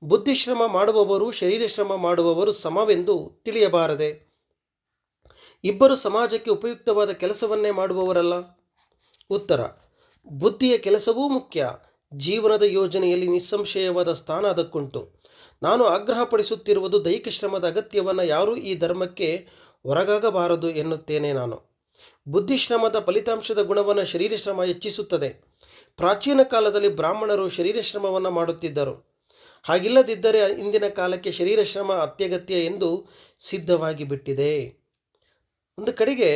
ಬುದ್ಧಿಶ್ರಮ ಮಾಡುವವರು, ಶರೀರ ಶ್ರಮ ಮಾಡುವವರು ಸಮವೆಂದು ತಿಳಿಯಬಾರದೆ? ಇಬ್ಬರು ಸಮಾಜಕ್ಕೆ ಉಪಯುಕ್ತವಾದ ಕೆಲಸವನ್ನೇ ಮಾಡುವವರಲ್ಲ? ಉತ್ತರ: ಬುದ್ಧಿಯ ಕೆಲಸವೂ ಮುಖ್ಯ. ಜೀವನದ ಯೋಜನೆಯಲ್ಲಿ ನಿಸ್ಸಂಶಯವಾದ ಸ್ಥಾನ ಅದಕ್ಕುಂಟು. ನಾನು ಆಗ್ರಹಪಡಿಸುತ್ತಿರುವುದು ದೈಹಿಕ ಶ್ರಮದ ಅಗತ್ಯವನ್ನು ಯಾರೂ ಈ ಧರ್ಮಕ್ಕೆ ಹೊರಗಾಗಬಾರದು ಎನ್ನುತ್ತೇನೆ ನಾನು. ಬುದ್ಧಿಶ್ರಮದ ಫಲಿತಾಂಶದ ಗುಣವನ್ನು ಶರೀರಶ್ರಮ ಹೆಚ್ಚಿಸುತ್ತದೆ. ಪ್ರಾಚೀನ ಕಾಲದಲ್ಲಿ ಬ್ರಾಹ್ಮಣರು ಶರೀರಶ್ರಮವನ್ನು ಮಾಡುತ್ತಿದ್ದರು. ಹಾಗಿಲ್ಲದಿದ್ದರೆ ಇಂದಿನ ಕಾಲಕ್ಕೆ ಶರೀರಶ್ರಮ ಅತ್ಯಗತ್ಯ ಎಂದು ಸಿದ್ಧವಾಗಿ ಬಿಟ್ಟಿದೆ. ಒಂದು ಕಡೆಗೆ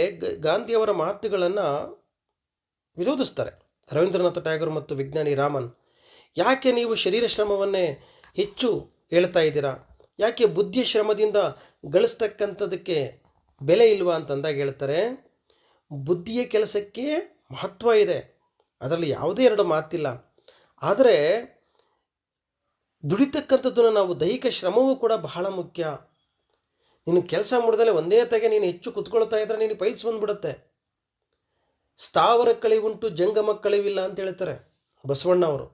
ಗಾಂಧಿಯವರ ಮಾತುಗಳನ್ನು ವಿರೋಧಿಸ್ತಾರೆ ರವೀಂದ್ರನಾಥ ಟ್ಯಾಗೋರ್ ಮತ್ತು ವಿಜ್ಞಾನಿ ರಾಮನ್. ಯಾಕೆ ನೀವು ಶರೀರ ಶ್ರಮವನ್ನೇ ಹೆಚ್ಚು ಹೇಳ್ತಾ ಇದ್ದೀರಾ? ಯಾಕೆ ಬುದ್ಧಿಯ ಶ್ರಮದಿಂದ ಗಳಿಸ್ತಕ್ಕಂಥದ್ದಕ್ಕೆ ಬೆಲೆ ಇಲ್ವಾ ಅಂತಂದಾಗ ಹೇಳ್ತಾರೆ, ಬುದ್ಧಿಯ ಕೆಲಸಕ್ಕೆ ಮಹತ್ವ ಇದೆ, ಅದರಲ್ಲಿ ಯಾವುದೇ ಎರಡು ಮಾತಿಲ್ಲ. ಆದರೆ ದುಡಿತಕ್ಕಂಥದ್ದನ್ನು ನಾವು ದೈಹಿಕ ಶ್ರಮವೂ ಕೂಡ ಬಹಳ ಮುಖ್ಯ. ನೀನು ಕೆಲಸ ಮಾಡಿದಲೆ ಒಂದೇ ತೆಗೆ ನೀನು ಹೆಚ್ಚು ಕುತ್ಕೊಳ್ತಾ ಇದ್ದರೆ ನೀನು ಪೈಲ್ಸ್ ಬಂದ್ಬಿಡುತ್ತೆ. ಸ್ಥಾವರ ಕಳಿವುಂಟು ಜಂಗಮ ಕಳಿವಿಲ್ಲ ಅಂತ ಹೇಳ್ತಾರೆ ಬಸವಣ್ಣ ಅವರು.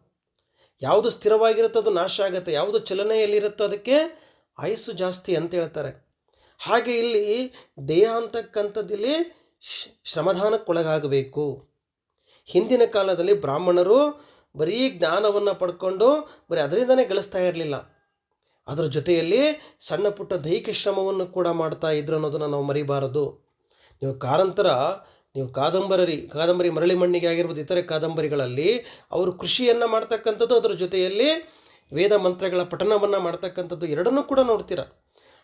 ಯಾವುದು ಸ್ಥಿರವಾಗಿರುತ್ತೋ ಅದು ನಾಶ ಆಗುತ್ತೆ, ಯಾವುದು ಚಲನೆಯಲ್ಲಿರುತ್ತೋ ಅದಕ್ಕೆ ಆಯಸ್ಸು ಜಾಸ್ತಿ ಅಂತ ಹೇಳ್ತಾರೆ. ಹಾಗೆ ಇಲ್ಲಿ ದೇಹ ಅಂತಕ್ಕಂಥದ್ದಲ್ಲಿ ಶ್ರಮದಾನಕ್ಕೊಳಗಾಗಬೇಕು. ಹಿಂದಿನ ಕಾಲದಲ್ಲಿ ಬ್ರಾಹ್ಮಣರು ಬರೀ ಜ್ಞಾನವನ್ನು ಪಡ್ಕೊಂಡು ಬರೀ ಅದರಿಂದನೇ ಗಳಿಸ್ತಾ ಇರಲಿಲ್ಲ, ಅದರ ಜೊತೆಯಲ್ಲಿ ಸಣ್ಣ ಪುಟ್ಟ ದೈಹಿಕ ಶ್ರಮವನ್ನು ಕೂಡ ಮಾಡ್ತಾ ಇದ್ರು ಅನ್ನೋದನ್ನು ನಾವು ಮರಿಬಾರದು. ನೀವು ಕಾದಂಬರಿ ಮರಳಿ ಮಣ್ಣಿಗೆ ಆಗಿರ್ಬೋದು, ಇತರೆ ಕಾದಂಬರಿಗಳಲ್ಲಿ ಅವರು ಕೃಷಿಯನ್ನು ಮಾಡ್ತಕ್ಕಂಥದ್ದು, ಅದರ ಜೊತೆಯಲ್ಲಿ ವೇದ ಮಂತ್ರಗಳ ಪಠನವನ್ನು ಮಾಡ್ತಕ್ಕಂಥದ್ದು ಎರಡನ್ನೂ ಕೂಡ ನೋಡ್ತೀರ.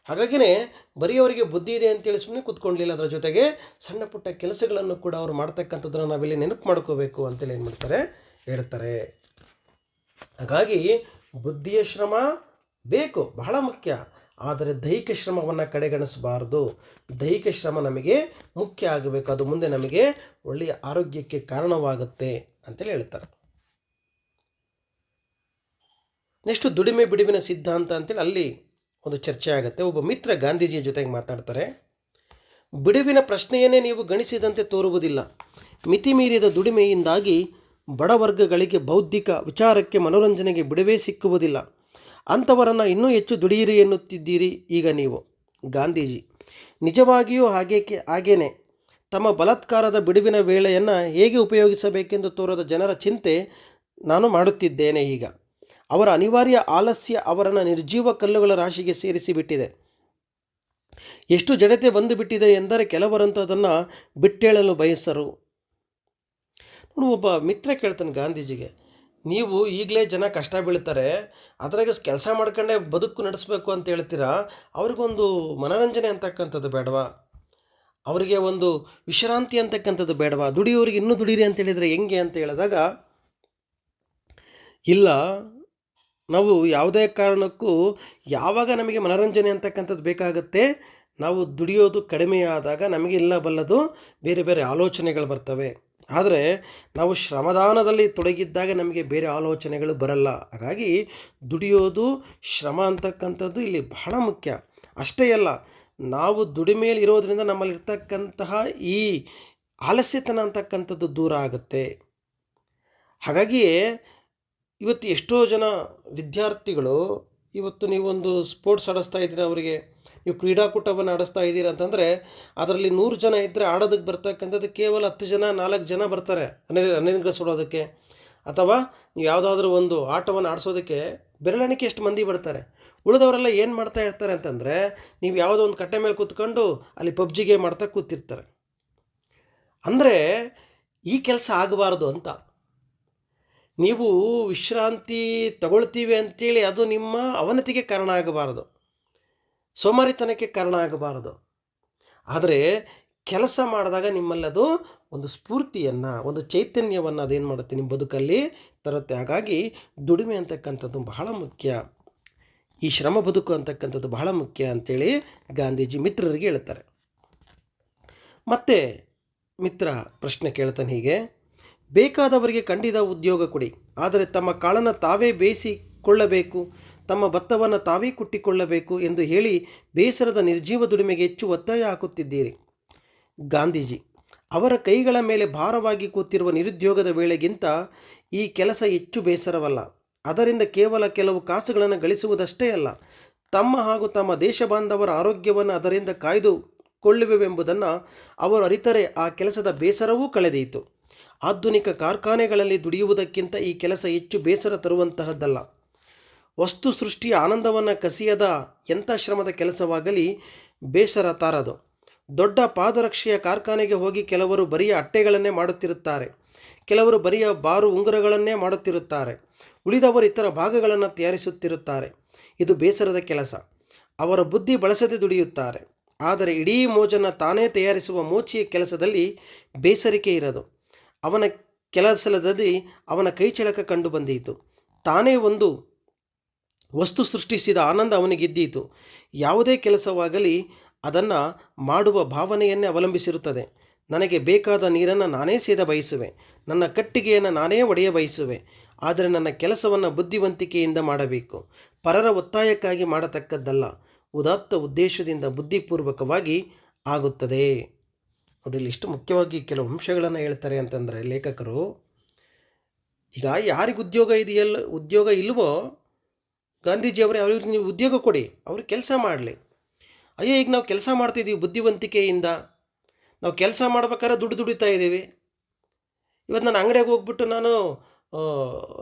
ಹಾಗಾಗಿನೇ ಬರೀ ಅವರಿಗೆ ಬುದ್ಧಿ ಇದೆ ಅಂತೇಳಿ ಸುಮ್ಮನೆ ಕೂತ್ಕೊಳ್ಳಲಿಲ್ಲ, ಅದರ ಜೊತೆಗೆ ಸಣ್ಣ ಪುಟ್ಟ ಕೆಲಸಗಳನ್ನು ಕೂಡ ಅವರು ಮಾಡ್ತಕ್ಕಂಥದ್ದನ್ನು ನಾವಿಲ್ಲಿ ನೆನಪು ಮಾಡ್ಕೋಬೇಕು ಅಂತೇಳಿ ಏನು ಮಾಡ್ತಾರೆ ಹೇಳ್ತಾರೆ. ಹಾಗಾಗಿ ಬುದ್ಧಿಯ ಶ್ರಮ ಬೇಕು, ಬಹಳ ಮುಖ್ಯ. ಆದರೆ ದೈಹಿಕ ಶ್ರಮವನ್ನು ಕಡೆಗಣಿಸಬಾರ್ದು. ದೈಹಿಕ ಶ್ರಮ ನಮಗೆ ಮುಖ್ಯ ಆಗಬೇಕು, ಅದು ಮುಂದೆ ನಮಗೆ ಒಳ್ಳೆಯ ಆರೋಗ್ಯಕ್ಕೆ ಕಾರಣವಾಗುತ್ತೆ ಅಂತೇಳಿ ಹೇಳ್ತಾರೆ. ನೆಕ್ಸ್ಟ್ ದುಡಿಮೆ ಬಿಡುವಿನ ಸಿದ್ಧಾಂತ ಅಂತೇಳಿ ಅಲ್ಲಿ ಒಂದು ಚರ್ಚೆ ಆಗುತ್ತೆ. ಒಬ್ಬ ಮಿತ್ರ ಗಾಂಧೀಜಿಯ ಜೊತೆಗೆ ಮಾತಾಡ್ತಾರೆ. ಬಿಡುವಿನ ಪ್ರಶ್ನೆಯನ್ನೇ ನೀವು ಗಣಿಸಿದಂತೆ ತೋರುವುದಿಲ್ಲ. ಮಿತಿ ಮೀರಿದ ದುಡಿಮೆಯಿಂದಾಗಿ ಬಡವರ್ಗಗಳಿಗೆ ಬೌದ್ಧಿಕ ವಿಚಾರಕ್ಕೆ ಮನೋರಂಜನೆಗೆ ಬಿಡುವೇ ಸಿಕ್ಕುವುದಿಲ್ಲ. ಅಂಥವರನ್ನು ಇನ್ನೂ ಹೆಚ್ಚು ದುಡಿಯಿರಿ ಎನ್ನುತ್ತಿದ್ದೀರಿ ಈಗ ನೀವು. ಗಾಂಧೀಜಿ ನಿಜವಾಗಿಯೂ ಹಾಗೇನೆ ತಮ್ಮ ಬಲಾತ್ಕಾರದ ಬಿಡುವಿನ ವೇಳೆಯನ್ನು ಹೇಗೆ ಉಪಯೋಗಿಸಬೇಕೆಂದು ತೋರದ ಜನರ ಚಿಂತೆ ನಾನು ಮಾಡುತ್ತಿದ್ದೇನೆ. ಈಗ ಅವರ ಅನಿವಾರ್ಯ ಆಲಸ್ಯ ಅವರನ್ನು ನಿರ್ಜೀವ ಕಲ್ಲುಗಳ ರಾಶಿಗೆ ಸೇರಿಸಿಬಿಟ್ಟಿದೆ. ಎಷ್ಟು ಜಡತೆ ಬಂದು ಬಿಟ್ಟಿದೆ ಎಂದರೆ ಕೆಲವರಂತೂ ಅದನ್ನು ಬಿಟ್ಟೇಳಲು ಬಯಸರು. ಒಬ್ಬ ಮಿತ್ರ ಕೇಳ್ತಾನೆ ಗಾಂಧೀಜಿಗೆ, ನೀವು ಈಗಲೇ ಜನ ಕಷ್ಟ ಬೀಳ್ತಾರೆ, ಅದ್ರಾಗ ಕೆಲಸ ಮಾಡ್ಕೊಂಡೇ ಬದುಕು ನಡೆಸಬೇಕು ಅಂತ ಹೇಳ್ತೀರಾ, ಅವ್ರಿಗೊಂದು ಮನೋರಂಜನೆ ಅಂತಕ್ಕಂಥದ್ದು ಬೇಡವಾ? ಅವರಿಗೆ ಒಂದು ವಿಶ್ರಾಂತಿ ಅಂತಕ್ಕಂಥದ್ದು ಬೇಡವಾ? ದುಡಿಯೋರಿಗೆ ಇನ್ನೂ ದುಡೀರಿ ಅಂತ ಹೇಳಿದರೆ ಹೆಂಗೆ ಅಂತ ಹೇಳಿದಾಗ, ಇಲ್ಲ, ನಾವು ಯಾವುದೇ ಕಾರಣಕ್ಕೂ ಯಾವಾಗ ನಮಗೆ ಮನೋರಂಜನೆ ಅಂತಕ್ಕಂಥದ್ದು ಬೇಕಾಗುತ್ತೆ, ನಾವು ದುಡಿಯೋದು ಕಡಿಮೆಯಾದಾಗ ನಮಗೆ ಇಲ್ಲ ಬಲ್ಲದು ಬೇರೆ ಬೇರೆ ಆಲೋಚನೆಗಳು ಬರ್ತವೆ. ಆದರೆ ನಾವು ಶ್ರಮದಾನದಲ್ಲಿ ತೊಡಗಿದ್ದಾಗ ನಮಗೆ ಬೇರೆ ಆಲೋಚನೆಗಳು ಬರಲ್ಲ. ಹಾಗಾಗಿ ದುಡಿಯೋದು ಶ್ರಮ ಅಂತಕ್ಕಂಥದ್ದು ಇಲ್ಲಿ ಬಹಳ ಮುಖ್ಯ. ಅಷ್ಟೇ ಅಲ್ಲ, ನಾವು ದುಡಿಮೆಯಲ್ಲಿ ಇರೋದರಿಂದ ನಮ್ಮಲ್ಲಿರ್ತಕ್ಕಂತಹ ಈ ಆಲಸ್ಯತನ ಅಂತಕ್ಕಂಥದ್ದು ದೂರ ಆಗುತ್ತೆ. ಹಾಗಾಗಿಯೇ ಇವತ್ತು ಎಷ್ಟೋ ಜನ ವಿದ್ಯಾರ್ಥಿಗಳು, ಇವತ್ತು ನೀವೊಂದು ಸ್ಪೋರ್ಟ್ಸ್ ಆಡಿಸ್ತಾ ಇದ್ದೀರಾ, ಅವರಿಗೆ ನೀವು ಕ್ರೀಡಾಕೂಟವನ್ನು ಆಡಿಸ್ತಾ ಇದ್ದೀರಾ ಅಂತಂದರೆ ಅದರಲ್ಲಿ 100 ಜನ ಇದ್ದರೆ ಆಡೋದಕ್ಕೆ ಬರ್ತಕ್ಕಂಥದ್ದು ಕೇವಲ 10 ಜನ 4 ಜನ ಬರ್ತಾರೆ ಅನಿರ್ಗಸೋಡೋದಕ್ಕೆ. ಅಥವಾ ನೀವು ಯಾವುದಾದ್ರೂ ಒಂದು ಆಟವನ್ನು ಆಡಿಸೋದಕ್ಕೆ ಬೆರಳೆಣಿಕೆ ಎಷ್ಟು ಮಂದಿ ಬರ್ತಾರೆ. ಉಳಿದವರೆಲ್ಲ ಏನು ಮಾಡ್ತಾ ಇರ್ತಾರೆ ಅಂತಂದರೆ, ನೀವು ಯಾವುದೋ ಒಂದು ಕಟ್ಟೆ ಮೇಲೆ ಕೂತ್ಕೊಂಡು ಅಲ್ಲಿ ಪಬ್ಜಿ ಗೇಮ್ ಆಡ್ತಾ ಕೂತಿರ್ತಾರೆ. ಅಂದರೆ ಈ ಕೆಲಸ ಆಗಬಾರ್ದು ಅಂತ. ನೀವು ವಿಶ್ರಾಂತಿ ತಗೊಳ್ತೀವಿ ಅಂತೇಳಿ ಅದು ನಿಮ್ಮ ಅವನತಿಗೆ ಕಾರಣ ಆಗಬಾರದು, ಸೋಮಾರಿತನಕ್ಕೆ ಕಾರಣ ಆಗಬಾರದು. ಆದರೆ ಕೆಲಸ ಮಾಡಿದಾಗ ನಿಮ್ಮಲ್ಲಿ ಅದು ಒಂದು ಸ್ಫೂರ್ತಿಯನ್ನು, ಒಂದು ಚೈತನ್ಯವನ್ನು ಅದೇನು ಮಾಡುತ್ತೆ ನಿಮ್ಮ ಬದುಕಲ್ಲಿ ತರುತ್ತೆ. ಹಾಗಾಗಿ ದುಡಿಮೆ ಅಂತಕ್ಕಂಥದ್ದು ಬಹಳ ಮುಖ್ಯ, ಈ ಶ್ರಮ ಬದುಕು ಅಂತಕ್ಕಂಥದ್ದು ಬಹಳ ಮುಖ್ಯ ಅಂತೇಳಿ ಗಾಂಧೀಜಿ ಮಿತ್ರರಿಗೆ ಹೇಳ್ತಾರೆ. ಮತ್ತೆ ಮಿತ್ರ ಪ್ರಶ್ನೆ ಕೇಳ್ತಾನೆ ಹೀಗೆ, ಬೇಕಾದವರಿಗೆ ಖಂಡಿತ ಉದ್ಯೋಗ ಕೊಡಿ, ಆದರೆ ತಮ್ಮ ಕಾಳನ್ನು ತಾವೇ ಬೇಯಿಸಿಕೊಳ್ಳಬೇಕು, ತಮ್ಮ ಭತ್ತವನ್ನು ತಾವೇ ಕುಟ್ಟಿಕೊಳ್ಳಬೇಕು ಎಂದು ಹೇಳಿ ಬೇಸರದ ನಿರ್ಜೀವ ದುಡಿಮೆಗೆ ಹೆಚ್ಚು ಒತ್ತಾಯ ಹಾಕುತ್ತಿದ್ದೀರಿ. ಗಾಂಧೀಜಿ ಅವರ ಕೈಗಳ ಮೇಲೆ ಭಾರವಾಗಿ ಕೂತಿರುವ ನಿರುದ್ಯೋಗದ ವೇಳೆಗಿಂತ ಈ ಕೆಲಸ ಹೆಚ್ಚು ಬೇಸರವಲ್ಲ. ಅದರಿಂದ ಕೇವಲ ಕೆಲವು ಕಾಸುಗಳನ್ನು ಗಳಿಸುವುದಷ್ಟೇ ಅಲ್ಲ, ತಮ್ಮ ಹಾಗೂ ತಮ್ಮ ದೇಶ ಬಾಂಧವರ ಆರೋಗ್ಯವನ್ನು ಅದರಿಂದ ಕಾಯ್ದುಕೊಳ್ಳುವೆವೆಂಬುದನ್ನು ಅವರು ಅರಿತರೆ ಆ ಕೆಲಸದ ಬೇಸರವೂ ಕಳೆದೀತು. ಆಧುನಿಕ ಕಾರ್ಖಾನೆಗಳಲ್ಲಿ ದುಡಿಯುವುದಕ್ಕಿಂತ ಈ ಕೆಲಸ ಹೆಚ್ಚು ಬೇಸರ ತರುವಂತಹದ್ದಲ್ಲ. ವಸ್ತು ಸೃಷ್ಟಿಯ ಆನಂದವನ್ನು ಕಸಿಯದ ಎಂಥ ಶ್ರಮದ ಕೆಲಸವಾಗಲಿ ಬೇಸರ ತಾರದು. ದೊಡ್ಡ ಪಾದರಕ್ಷೆಯ ಕಾರ್ಖಾನೆಗೆ ಹೋಗಿ ಕೆಲವರು ಬರಿಯ ಅಟ್ಟೆಗಳನ್ನೇ ಮಾಡುತ್ತಿರುತ್ತಾರೆ, ಕೆಲವರು ಬರಿಯ ಬಾರು ಉಂಗುರಗಳನ್ನೇ ಮಾಡುತ್ತಿರುತ್ತಾರೆ, ಉಳಿದವರು ಇತರ ಭಾಗಗಳನ್ನು ತಯಾರಿಸುತ್ತಿರುತ್ತಾರೆ. ಇದು ಬೇಸರದ ಕೆಲಸ. ಅವರ ಬುದ್ಧಿ ಬಳಸದೆ ದುಡಿಯುತ್ತಾರೆ. ಆದರೆ ಇಡೀ ಮೋಜನ್ನು ತಾನೇ ತಯಾರಿಸುವ ಮೋಚಿಯ ಕೆಲಸದಲ್ಲಿ ಬೇಸರಿಕೆ ಇರದು. ಅವನ ಕೆಲಸದಲ್ಲಿ ಅವನ ಕೈಚಳಕ ಕಂಡು ಬಂದೀತು. ತಾನೇ ಒಂದು ವಸ್ತು ಸೃಷ್ಟಿಸಿದ ಆನಂದ ಅವನಿಗಿದ್ದೀತು. ಯಾವುದೇ ಕೆಲಸವಾಗಲಿ ಅದನ್ನು ಮಾಡುವ ಭಾವನೆಯನ್ನೇ ಅವಲಂಬಿಸಿರುತ್ತದೆ. ನನಗೆ ಬೇಕಾದ ನೀರನ್ನು ನಾನೇ ಸೇದ ಬಯಸುವೆ, ನನ್ನ ಕಟ್ಟಿಗೆಯನ್ನು ನಾನೇ ಒಡೆಯ ಬಯಸುವೆ. ಆದರೆ ನನ್ನ ಕೆಲಸವನ್ನು ಬುದ್ಧಿವಂತಿಕೆಯಿಂದ ಮಾಡಬೇಕು, ಪರರ ಒತ್ತಾಯಕ್ಕಾಗಿ ಮಾಡತಕ್ಕದ್ದಲ್ಲ. ಉದಾತ್ತ ಉದ್ದೇಶದಿಂದ ಬುದ್ಧಿಪೂರ್ವಕವಾಗಿ ಆಗುತ್ತದೆ. ನೋಡಿ, ಇಲ್ಲಿ ಇಷ್ಟು ಮುಖ್ಯವಾಗಿ ಕೆಲವು ಅಂಶಗಳನ್ನು ಹೇಳ್ತಾರೆ ಅಂತಂದರೆ ಲೇಖಕರು, ಈಗ ಯಾರಿಗೆ ಉದ್ಯೋಗ ಇಲ್ವೋ ಗಾಂಧೀಜಿಯವರೇ ಅವ್ರಿಗೆ ನೀವು ಉದ್ಯೋಗ ಕೊಡಿ, ಅವ್ರಿಗೆ ಕೆಲಸ ಮಾಡಲಿ. ಅಯ್ಯೋ, ಈಗ ನಾವು ಕೆಲಸ ಮಾಡ್ತಿದ್ದೀವಿ ಬುದ್ಧಿವಂತಿಕೆಯಿಂದ, ನಾವು ಕೆಲಸ ಮಾಡ್ಬೇಕಾದ್ರೆ ದುಡಿತಾ ಇದ್ದೀವಿ. ಇವತ್ತು ನಾನು ಅಂಗಡಿಗೆ ಹೋಗ್ಬಿಟ್ಟು ನಾನು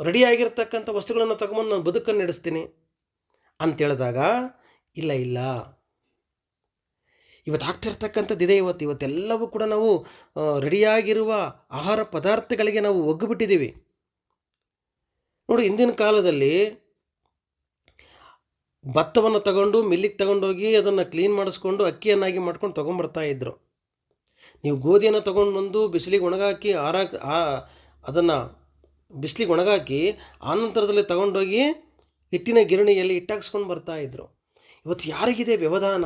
ರೆಡಿಯಾಗಿರ್ತಕ್ಕಂಥ ವಸ್ತುಗಳನ್ನು ತಗೊಂಬಂದು ನಾನು ಬದುಕನ್ನು ನಡೆಸ್ತೀನಿ ಅಂತೇಳಿದಾಗ ಇಲ್ಲ, ಇವತ್ತು ಆಗ್ತಿರ್ತಕ್ಕಂಥದ್ದಿದೆ. ಇವತ್ತೆಲ್ಲವೂ ಕೂಡ ನಾವು ರೆಡಿಯಾಗಿರುವ ಆಹಾರ ಪದಾರ್ಥಗಳಿಗೆ ನಾವು ಒಗ್ಗಿಬಿಟ್ಟಿದ್ದೀವಿ. ನೋಡಿ, ಹಿಂದಿನ ಕಾಲದಲ್ಲಿ ಭತ್ತವನ್ನು ತಗೊಂಡು ಮಿಲ್ಲಿಗೆ ತಗೊಂಡೋಗಿ ಅದನ್ನು ಕ್ಲೀನ್ ಮಾಡಿಸ್ಕೊಂಡು ಅಕ್ಕಿಯನ್ನಾಗಿ ಮಾಡ್ಕೊಂಡು ತೊಗೊಂಬರ್ತಾ ಇದ್ದರು. ನೀವು ಗೋಧಿಯನ್ನು ತೊಗೊಂಡು ಬಂದು ಬಿಸಿಲಿಗೆ ಒಣಗಾಕಿ ಅದನ್ನು ಬಿಸಿಲಿಗೆ ಒಣಗಾಕಿ ಆನಂತರದಲ್ಲಿ ತಗೊಂಡೋಗಿ ಹಿಟ್ಟಿನ ಗಿರಣಿಯಲ್ಲಿ ಹಿಟ್ಟಾಕ್ಸ್ಕೊಂಡು ಬರ್ತಾಯಿದ್ರು. ಇವತ್ತು ಯಾರಿಗಿದೆ ವ್ಯವಧಾನ?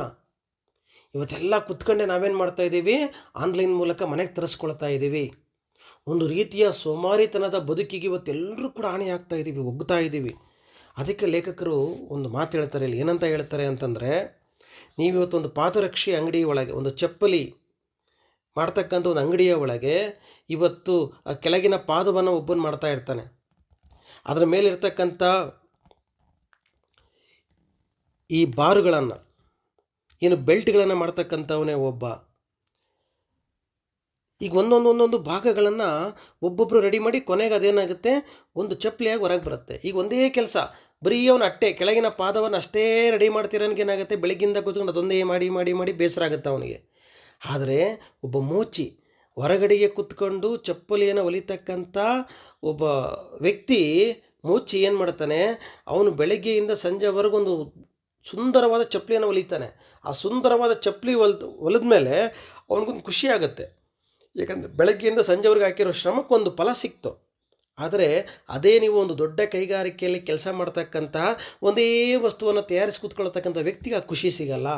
ಇವತ್ತೆಲ್ಲ ಕುತ್ಕೊಂಡೆ ನಾವೇನು ಮಾಡ್ತಾಯಿದ್ದೀವಿ, ಆನ್ಲೈನ್ ಮೂಲಕ ಮನೆಗೆ ತರಿಸ್ಕೊಳ್ತಾ ಇದ್ದೀವಿ. ಒಂದು ರೀತಿಯ ಸೋಮಾರಿತನದ ಬದುಕಿಗೆ ಇವತ್ತೆಲ್ಲರೂ ಕೂಡ ಹಾನಿಯಾಗ್ತಾ ಇದ್ದೀವಿ, ಒಗ್ತಾ ಇದ್ದೀವಿ. ಅದಕ್ಕೆ ಲೇಖಕರು ಒಂದು ಮಾತು ಹೇಳ್ತಾರೆ ಇಲ್ಲಿ. ಏನಂತ ಹೇಳ್ತಾರೆ ಅಂತಂದರೆ, ನೀವಿವತ್ತೊಂದು ಪಾದರಕ್ಷೆ ಅಂಗಡಿ ಒಳಗೆ, ಒಂದು ಚಪ್ಪಲಿ ಮಾಡ್ತಕ್ಕಂಥ ಒಂದು ಅಂಗಡಿಯ ಒಳಗೆ ಇವತ್ತು ಆ ಕೆಳಗಿನ ಪಾದವನ್ನು ಒಬ್ಬನು ಮಾಡ್ತಾ ಇರ್ತಾನೆ. ಅದರ ಮೇಲಿರ್ತಕ್ಕಂಥ ಈ ಬಾರುಗಳನ್ನು, ಏನು ಬೆಲ್ಟ್ಗಳನ್ನು ಮಾಡ್ತಕ್ಕಂಥವನೇ ಒಬ್ಬ. ಈಗ ಒಂದೊಂದು ಭಾಗಗಳನ್ನು ಒಬ್ಬೊಬ್ಬರು ರೆಡಿ ಮಾಡಿ ಕೊನೆಗೆ ಅದೇನಾಗುತ್ತೆ, ಒಂದು ಚಪ್ಪಲಿಯಾಗಿ ಹೊರಗೆ ಬರುತ್ತೆ. ಈಗ ಒಂದೇ ಕೆಲಸ, ಬರೀ ಅವನ ಅಟ್ಟೆ ಕೆಳಗಿನ ಪಾದವನ್ನು ಅಷ್ಟೇ ರೆಡಿ ಮಾಡ್ತಿರೋನಿಗೆ ಏನಾಗುತ್ತೆ, ಬೆಳಗ್ಗಿಂದ ಕೂತ್ಕೊಂಡು ಅದೊಂದೇ ಮಾಡಿ ಮಾಡಿ ಮಾಡಿ ಬೇಸರ ಆಗುತ್ತೆ ಅವನಿಗೆ. ಆದರೆ ಒಬ್ಬ ಮೋಚಿ ಹೊರಗಡೆಗೆ ಕೂತ್ಕೊಂಡು ಚಪ್ಪಲಿಯನ್ನು ಹೊಲಿತಕ್ಕಂಥ ಒಬ್ಬ ವ್ಯಕ್ತಿ ಮೋಚಿ ಏನು ಮಾಡ್ತಾನೆ, ಅವನು ಬೆಳಗ್ಗೆಯಿಂದ ಸಂಜೆವರೆಗೂ ಒಂದು ಸುಂದರವಾದ ಚಪ್ಪಲಿಯನ್ನು ಹೊಲಿತಾನೆ. ಆ ಸುಂದರವಾದ ಚಪ್ಪಲಿ ಹೊಲಿದ ಮೇಲೆ ಅವನಿಗೊಂದು ಖುಷಿ ಆಗುತ್ತೆ. ಏಕೆಂದರೆ ಬೆಳಗ್ಗೆಯಿಂದ ಸಂಜೆವರೆಗೆ ಹಾಕಿರೋ ಶ್ರಮಕ್ಕೊಂದು ಫಲ ಸಿಕ್ತು. ಆದರೆ ಅದೇ ನೀವು ಒಂದು ದೊಡ್ಡ ಕೈಗಾರಿಕೆಯಲ್ಲಿ ಕೆಲಸ ಮಾಡ್ತಕ್ಕಂತಹ ಒಂದೇ ವಸ್ತುವನ್ನು ತಯಾರಿಸಿ ಕೂತ್ಕೊಳ್ತಕ್ಕಂಥ ವ್ಯಕ್ತಿಗೆ ಆ ಖುಷಿ ಸಿಗಲ್ಲ.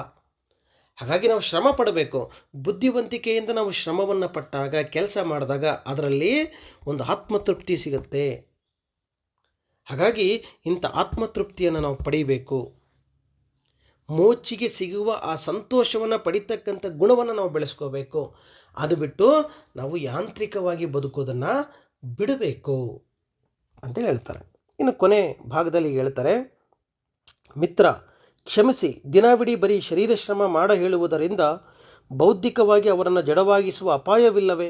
ಹಾಗಾಗಿ ನಾವು ಶ್ರಮ ಪಡಬೇಕು. ಬುದ್ಧಿವಂತಿಕೆಯಿಂದ ನಾವು ಶ್ರಮವನ್ನು ಪಟ್ಟಾಗ, ಕೆಲಸ ಮಾಡಿದಾಗ ಅದರಲ್ಲಿ ಒಂದು ಆತ್ಮತೃಪ್ತಿ ಸಿಗುತ್ತೆ. ಹಾಗಾಗಿ ಇಂಥ ಆತ್ಮತೃಪ್ತಿಯನ್ನು ನಾವು ಪಡಿಬೇಕು. ಮೋಚಿಗೆ ಸಿಗುವ ಆ ಸಂತೋಷವನ್ನು ಪಡಿತಕ್ಕಂಥ ಗುಣವನ್ನು ನಾವು ಬೆಳೆಸ್ಕೋಬೇಕು. ಅದು ಬಿಟ್ಟು ನಾವು ಯಾಂತ್ರಿಕವಾಗಿ ಬದುಕೋದನ್ನು ಬಿಡಬೇಕು ಅಂತ ಹೇಳ್ತಾರೆ. ಇನ್ನು ಕೊನೆ ಭಾಗದಲ್ಲಿ ಹೇಳ್ತಾರೆ, ಮಿತ್ರ, ಕ್ಷಮಿಸಿ, ದಿನವಿಡೀ ಬರೀ ಶರೀರ ಶ್ರಮ ಮಾಡ ಹೇಳುವುದರಿಂದ ಬೌದ್ಧಿಕವಾಗಿ ಅವರನ್ನು ಜಡವಾಗಿಸುವ ಅಪಾಯವಿಲ್ಲವೇ?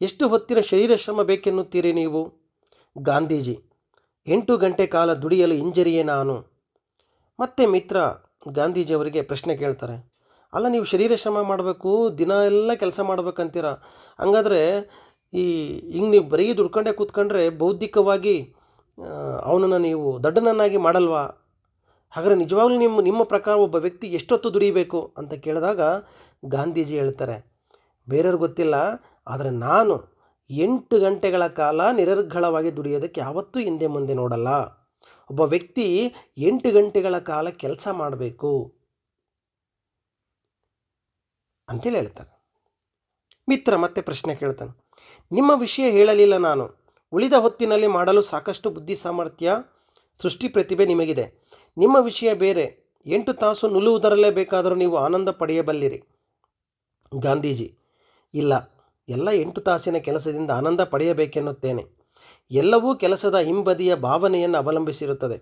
ಎಷ್ಟು ಹೊತ್ತಿನ ಶರೀರ ಶ್ರಮ ಬೇಕೆನ್ನುತ್ತೀರಿ ನೀವು? ಗಾಂಧೀಜಿ, 8 ಗಂಟೆ ಕಾಲ ದುಡಿಯಲು ಹಿಂಜರಿಯೇ ನಾನು. ಮತ್ತೆ ಮಿತ್ರ ಗಾಂಧೀಜಿಯವರಿಗೆ ಪ್ರಶ್ನೆ ಕೇಳ್ತಾರೆ, ಅಲ್ಲ, ನೀವು ಶರೀರ ಶ್ರಮ ಮಾಡಬೇಕು, ದಿನ ಎಲ್ಲ ಕೆಲಸ ಮಾಡ್ಬೇಕಂತೀರ, ಹಂಗಾದರೆ ಹಿಂಗೆ ನೀವು ಬರೀ ದುಡ್ಕೊಂಡೇ ಕೂತ್ಕೊಂಡ್ರೆ ಬೌದ್ಧಿಕವಾಗಿ ಅವನನ್ನು ನೀವು ದಡ್ಡನನ್ನಾಗಿ ಮಾಡಲ್ವಾ? ಹಾಗಾದರೆ ನಿಜವಾಗ್ಲೂ ನಿಮ್ಮ ಪ್ರಕಾರ ಒಬ್ಬ ವ್ಯಕ್ತಿ ಎಷ್ಟೊತ್ತು ದುಡಿಬೇಕು ಅಂತ ಕೇಳಿದಾಗ ಗಾಂಧೀಜಿ ಹೇಳ್ತಾರೆ, ಬೇರೆಯವ್ರಿಗೆ ಗೊತ್ತಿಲ್ಲ, ಆದರೆ ನಾನು 8 ಗಂಟೆಗಳ ಕಾಲ ನಿರರ್ಗಳವಾಗಿ ದುಡಿಯೋದಕ್ಕೆ ಯಾವತ್ತೂ ಹಿಂದೆ ಮುಂದೆ ನೋಡಲ್ಲ. ಒಬ್ಬ ವ್ಯಕ್ತಿ 8 ಗಂಟೆಗಳ ಕಾಲ ಕೆಲಸ ಮಾಡಬೇಕು ಅಂತೇಳಿ ಹೇಳ್ತಾನೆ. ಮಿತ್ರ ಮತ್ತೆ ಪ್ರಶ್ನೆ ಕೇಳ್ತಾನೆ, ನಿಮ್ಮ ವಿಷಯ ಹೇಳಲಿಲ್ಲ ನಾನು. ಉಳಿದ ಹೊತ್ತಿನಲ್ಲಿ ಮಾಡಲು ಸಾಕಷ್ಟು ಬುದ್ಧಿ ಸಾಮರ್ಥ್ಯ, ಸೃಷ್ಟಿ ಪ್ರತಿಭೆ ನಿಮಗಿದೆ. ನಿಮ್ಮ ವಿಷಯ ಬೇರೆ. 8 ತಾಸು ನಿಲ್ಲುವುದರಲ್ಲೇ ಬೇಕಾದರೂ ನೀವು ಆನಂದ ಪಡೆಯಬಲ್ಲಿರಿ. ಗಾಂಧೀಜಿ, ಇಲ್ಲ, ಎಲ್ಲ 8 ತಾಸಿನ ಕೆಲಸದಿಂದ ಆನಂದ ಪಡೆಯಬೇಕೆನ್ನುತ್ತೇನೆ. ಎಲ್ಲವೂ ಕೆಲಸದ ಹಿಂಬದಿಯ ಭಾವನೆಯನ್ನು ಅವಲಂಬಿಸಿರುತ್ತದೆ.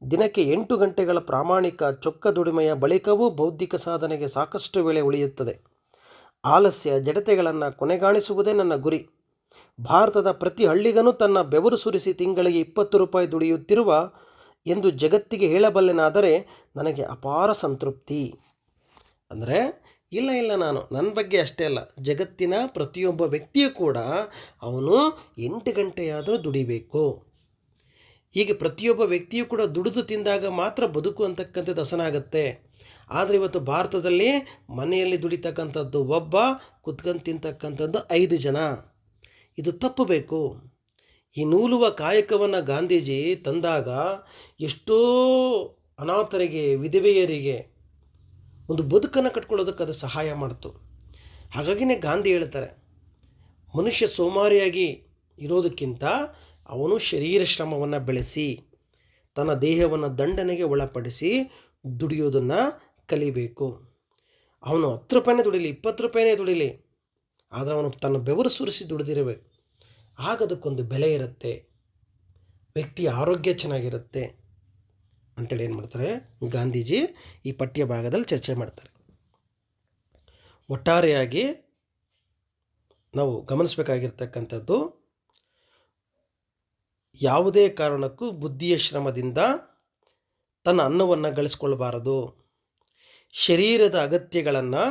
ದಿನಕ್ಕೆ 8 ಗಂಟೆಗಳ ಪ್ರಾಮಾಣಿಕ ಚೊಕ್ಕ ದುಡಿಮೆಯ ಬಳಿಕವೂ ಬೌದ್ಧಿಕ ಸಾಧನೆಗೆ ಸಾಕಷ್ಟು ವೇಳೆ ಉಳಿಯುತ್ತದೆ. ಆಲಸ್ಯ, ಜಡತೆಗಳನ್ನು ಕೊನೆಗಾಣಿಸುವುದೇ ನನ್ನ ಗುರಿ. ಭಾರತದ ಪ್ರತಿ ಹಳ್ಳಿಗನೂ ತನ್ನ ಬೆವರು ಸುರಿಸಿ ತಿಂಗಳಿಗೆ 20 ರೂಪಾಯಿ ದುಡಿಯುತ್ತಿರುವ ಎಂದು ಜಗತ್ತಿಗೆ ಹೇಳಬಲ್ಲೆನಾದರೆ ನನಗೆ ಅಪಾರ ಸಂತೃಪ್ತಿ. ಅಂದರೆ ಇಲ್ಲ ನನ್ನ ಬಗ್ಗೆ ಅಷ್ಟೇ ಅಲ್ಲ, ಜಗತ್ತಿನ ಪ್ರತಿಯೊಬ್ಬ ವ್ಯಕ್ತಿಯೂ ಕೂಡ ಅವನು 8 ಗಂಟೆಯಾದರೂ ದುಡಿಬೇಕು. ಹೀಗೆ ಪ್ರತಿಯೊಬ್ಬ ವ್ಯಕ್ತಿಯೂ ಕೂಡ ದುಡಿದು ತಿಂದಾಗ ಮಾತ್ರ ಬದುಕು ಅಂತಕ್ಕಂಥದ್ದು ಹಸನಾಗತ್ತೆ. ಆದರೆ ಇವತ್ತು ಭಾರತದಲ್ಲಿ ಮನೆಯಲ್ಲಿ ದುಡಿತಕ್ಕಂಥದ್ದು ಒಬ್ಬ, ಕುತ್ಕೊಂಡು ತಿಂತಕ್ಕಂಥದ್ದು 5 ಜನ. ಇದು ತಪ್ಪಬೇಕು. ಈ ನೂಲುವ ಕಾಯಕವನ್ನು ಗಾಂಧೀಜಿ ತಂದಾಗ ಎಷ್ಟೋ ಅನಾಥರಿಗೆ, ವಿಧವೆಯರಿಗೆ ಒಂದು ಬದುಕನ್ನು ಕಟ್ಕೊಳ್ಳೋದಕ್ಕೆ ಅದು ಸಹಾಯ ಮಾಡ್ತು. ಹಾಗಾಗಿನೇ ಗಾಂಧಿ ಹೇಳ್ತಾರೆ, ಮನುಷ್ಯ ಸೋಮಾರಿಯಾಗಿ ಇರೋದಕ್ಕಿಂತ ಅವನು ಶರೀರ ಶ್ರಮವನ್ನು ಬೆಳೆಸಿ ತನ್ನ ದೇಹವನ್ನು ದಂಡನೆಗೆ ಒಳಪಡಿಸಿ ದುಡಿಯೋದನ್ನು ಕಲಿಬೇಕು. ಅವನು 10 ರೂಪಾಯಿನೇ ದುಡಿಲಿ, 20 ರೂಪಾಯಿನೇ ದುಡಿಲಿ, ಆದರೆ ಅವನು ತನ್ನ ಬೆವರು ಸುರಿಸಿ ದುಡಿದಿರಬೇಕು. ಆಗ ಅದಕ್ಕೊಂದು ಬೆಲೆ ಇರುತ್ತೆ, ವ್ಯಕ್ತಿಯ ಆರೋಗ್ಯ ಚೆನ್ನಾಗಿರುತ್ತೆ ಅಂತೇಳಿ ಏನು ಮಾಡ್ತಾರೆ ಗಾಂಧೀಜಿ ಈ ಪಠ್ಯ ಭಾಗದಲ್ಲಿ ಚರ್ಚೆ ಮಾಡ್ತಾರೆ. ಒಟ್ಟಾರೆಯಾಗಿ ನಾವು ಗಮನಿಸಬೇಕಾಗಿರ್ತಕ್ಕಂಥದ್ದು, ಯಾವುದೇ ಕಾರಣಕ್ಕೂ ಬುದ್ಧಿಯ ಶ್ರಮದಿಂದ ತನ್ನ ಅನ್ನವನ್ನು ಗಳಿಸ್ಕೊಳ್ಬಾರದು. ಶರೀರದ ಅಗತ್ಯಗಳನ್ನು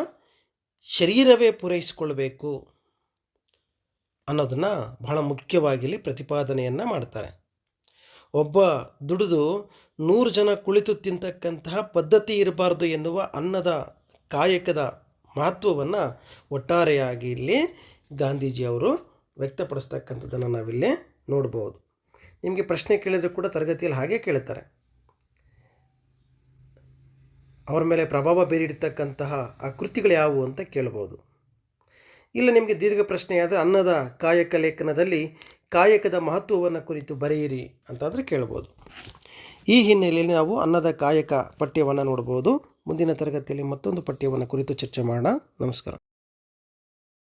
ಶರೀರವೇ ಪೂರೈಸಿಕೊಳ್ಬೇಕು ಅನ್ನೋದನ್ನು ಬಹಳ ಮುಖ್ಯವಾಗಿ ಇಲ್ಲಿ ಪ್ರತಿಪಾದನೆಯನ್ನು ಮಾಡ್ತಾರೆ. ಒಬ್ಬ ದುಡಿದು 100 ಜನ ಕುಳಿತು ತಿಂತಕ್ಕಂತಹ ಪದ್ಧತಿ ಇರಬಾರ್ದು ಎನ್ನುವ ಅನ್ನದ ಕಾಯಕದ ಮಹತ್ವವನ್ನು ಒಟ್ಟಾರೆಯಾಗಿ ಇಲ್ಲಿ ಗಾಂಧೀಜಿಯವರು ವ್ಯಕ್ತಪಡಿಸ್ತಕ್ಕಂಥದ್ದನ್ನು ನಾವಿಲ್ಲಿ ನೋಡ್ಬೋದು. ನಿಮಗೆ ಪ್ರಶ್ನೆ ಕೇಳಿದರೂ ಕೂಡ ತರಗತಿಯಲ್ಲಿ ಹಾಗೆ ಕೇಳ್ತಾರೆ, ಅವರ ಮೇಲೆ ಪ್ರಭಾವ ಬೀರಿರ್ತಕ್ಕಂತಹ ಆ ಕೃತಿಗಳು ಯಾವುವು ಅಂತ ಕೇಳ್ಬೋದು. ಇಲ್ಲ ನಿಮಗೆ ದೀರ್ಘ ಪ್ರಶ್ನೆಯಾದರೆ ಅನ್ನದ ಕಾಯಕ ಲೇಖನದಲ್ಲಿ ಕಾಯಕದ ಮಹತ್ವವನ್ನು ಕುರಿತು ಬರೆಯಿರಿ ಅಂತಾದರೆ ಕೇಳ್ಬೋದು. ಈ ಹಿನ್ನೆಲೆಯಲ್ಲಿ ನಾವು ಅನ್ನದ ಕಾಯಕ ಪಠ್ಯವನ್ನು ನೋಡ್ಬೋದು. ಮುಂದಿನ ತರಗತಿಯಲ್ಲಿ ಮತ್ತೊಂದು ಪಠ್ಯವನ್ನು ಕುರಿತು ಚರ್ಚೆ ಮಾಡೋಣ. ನಮಸ್ಕಾರ.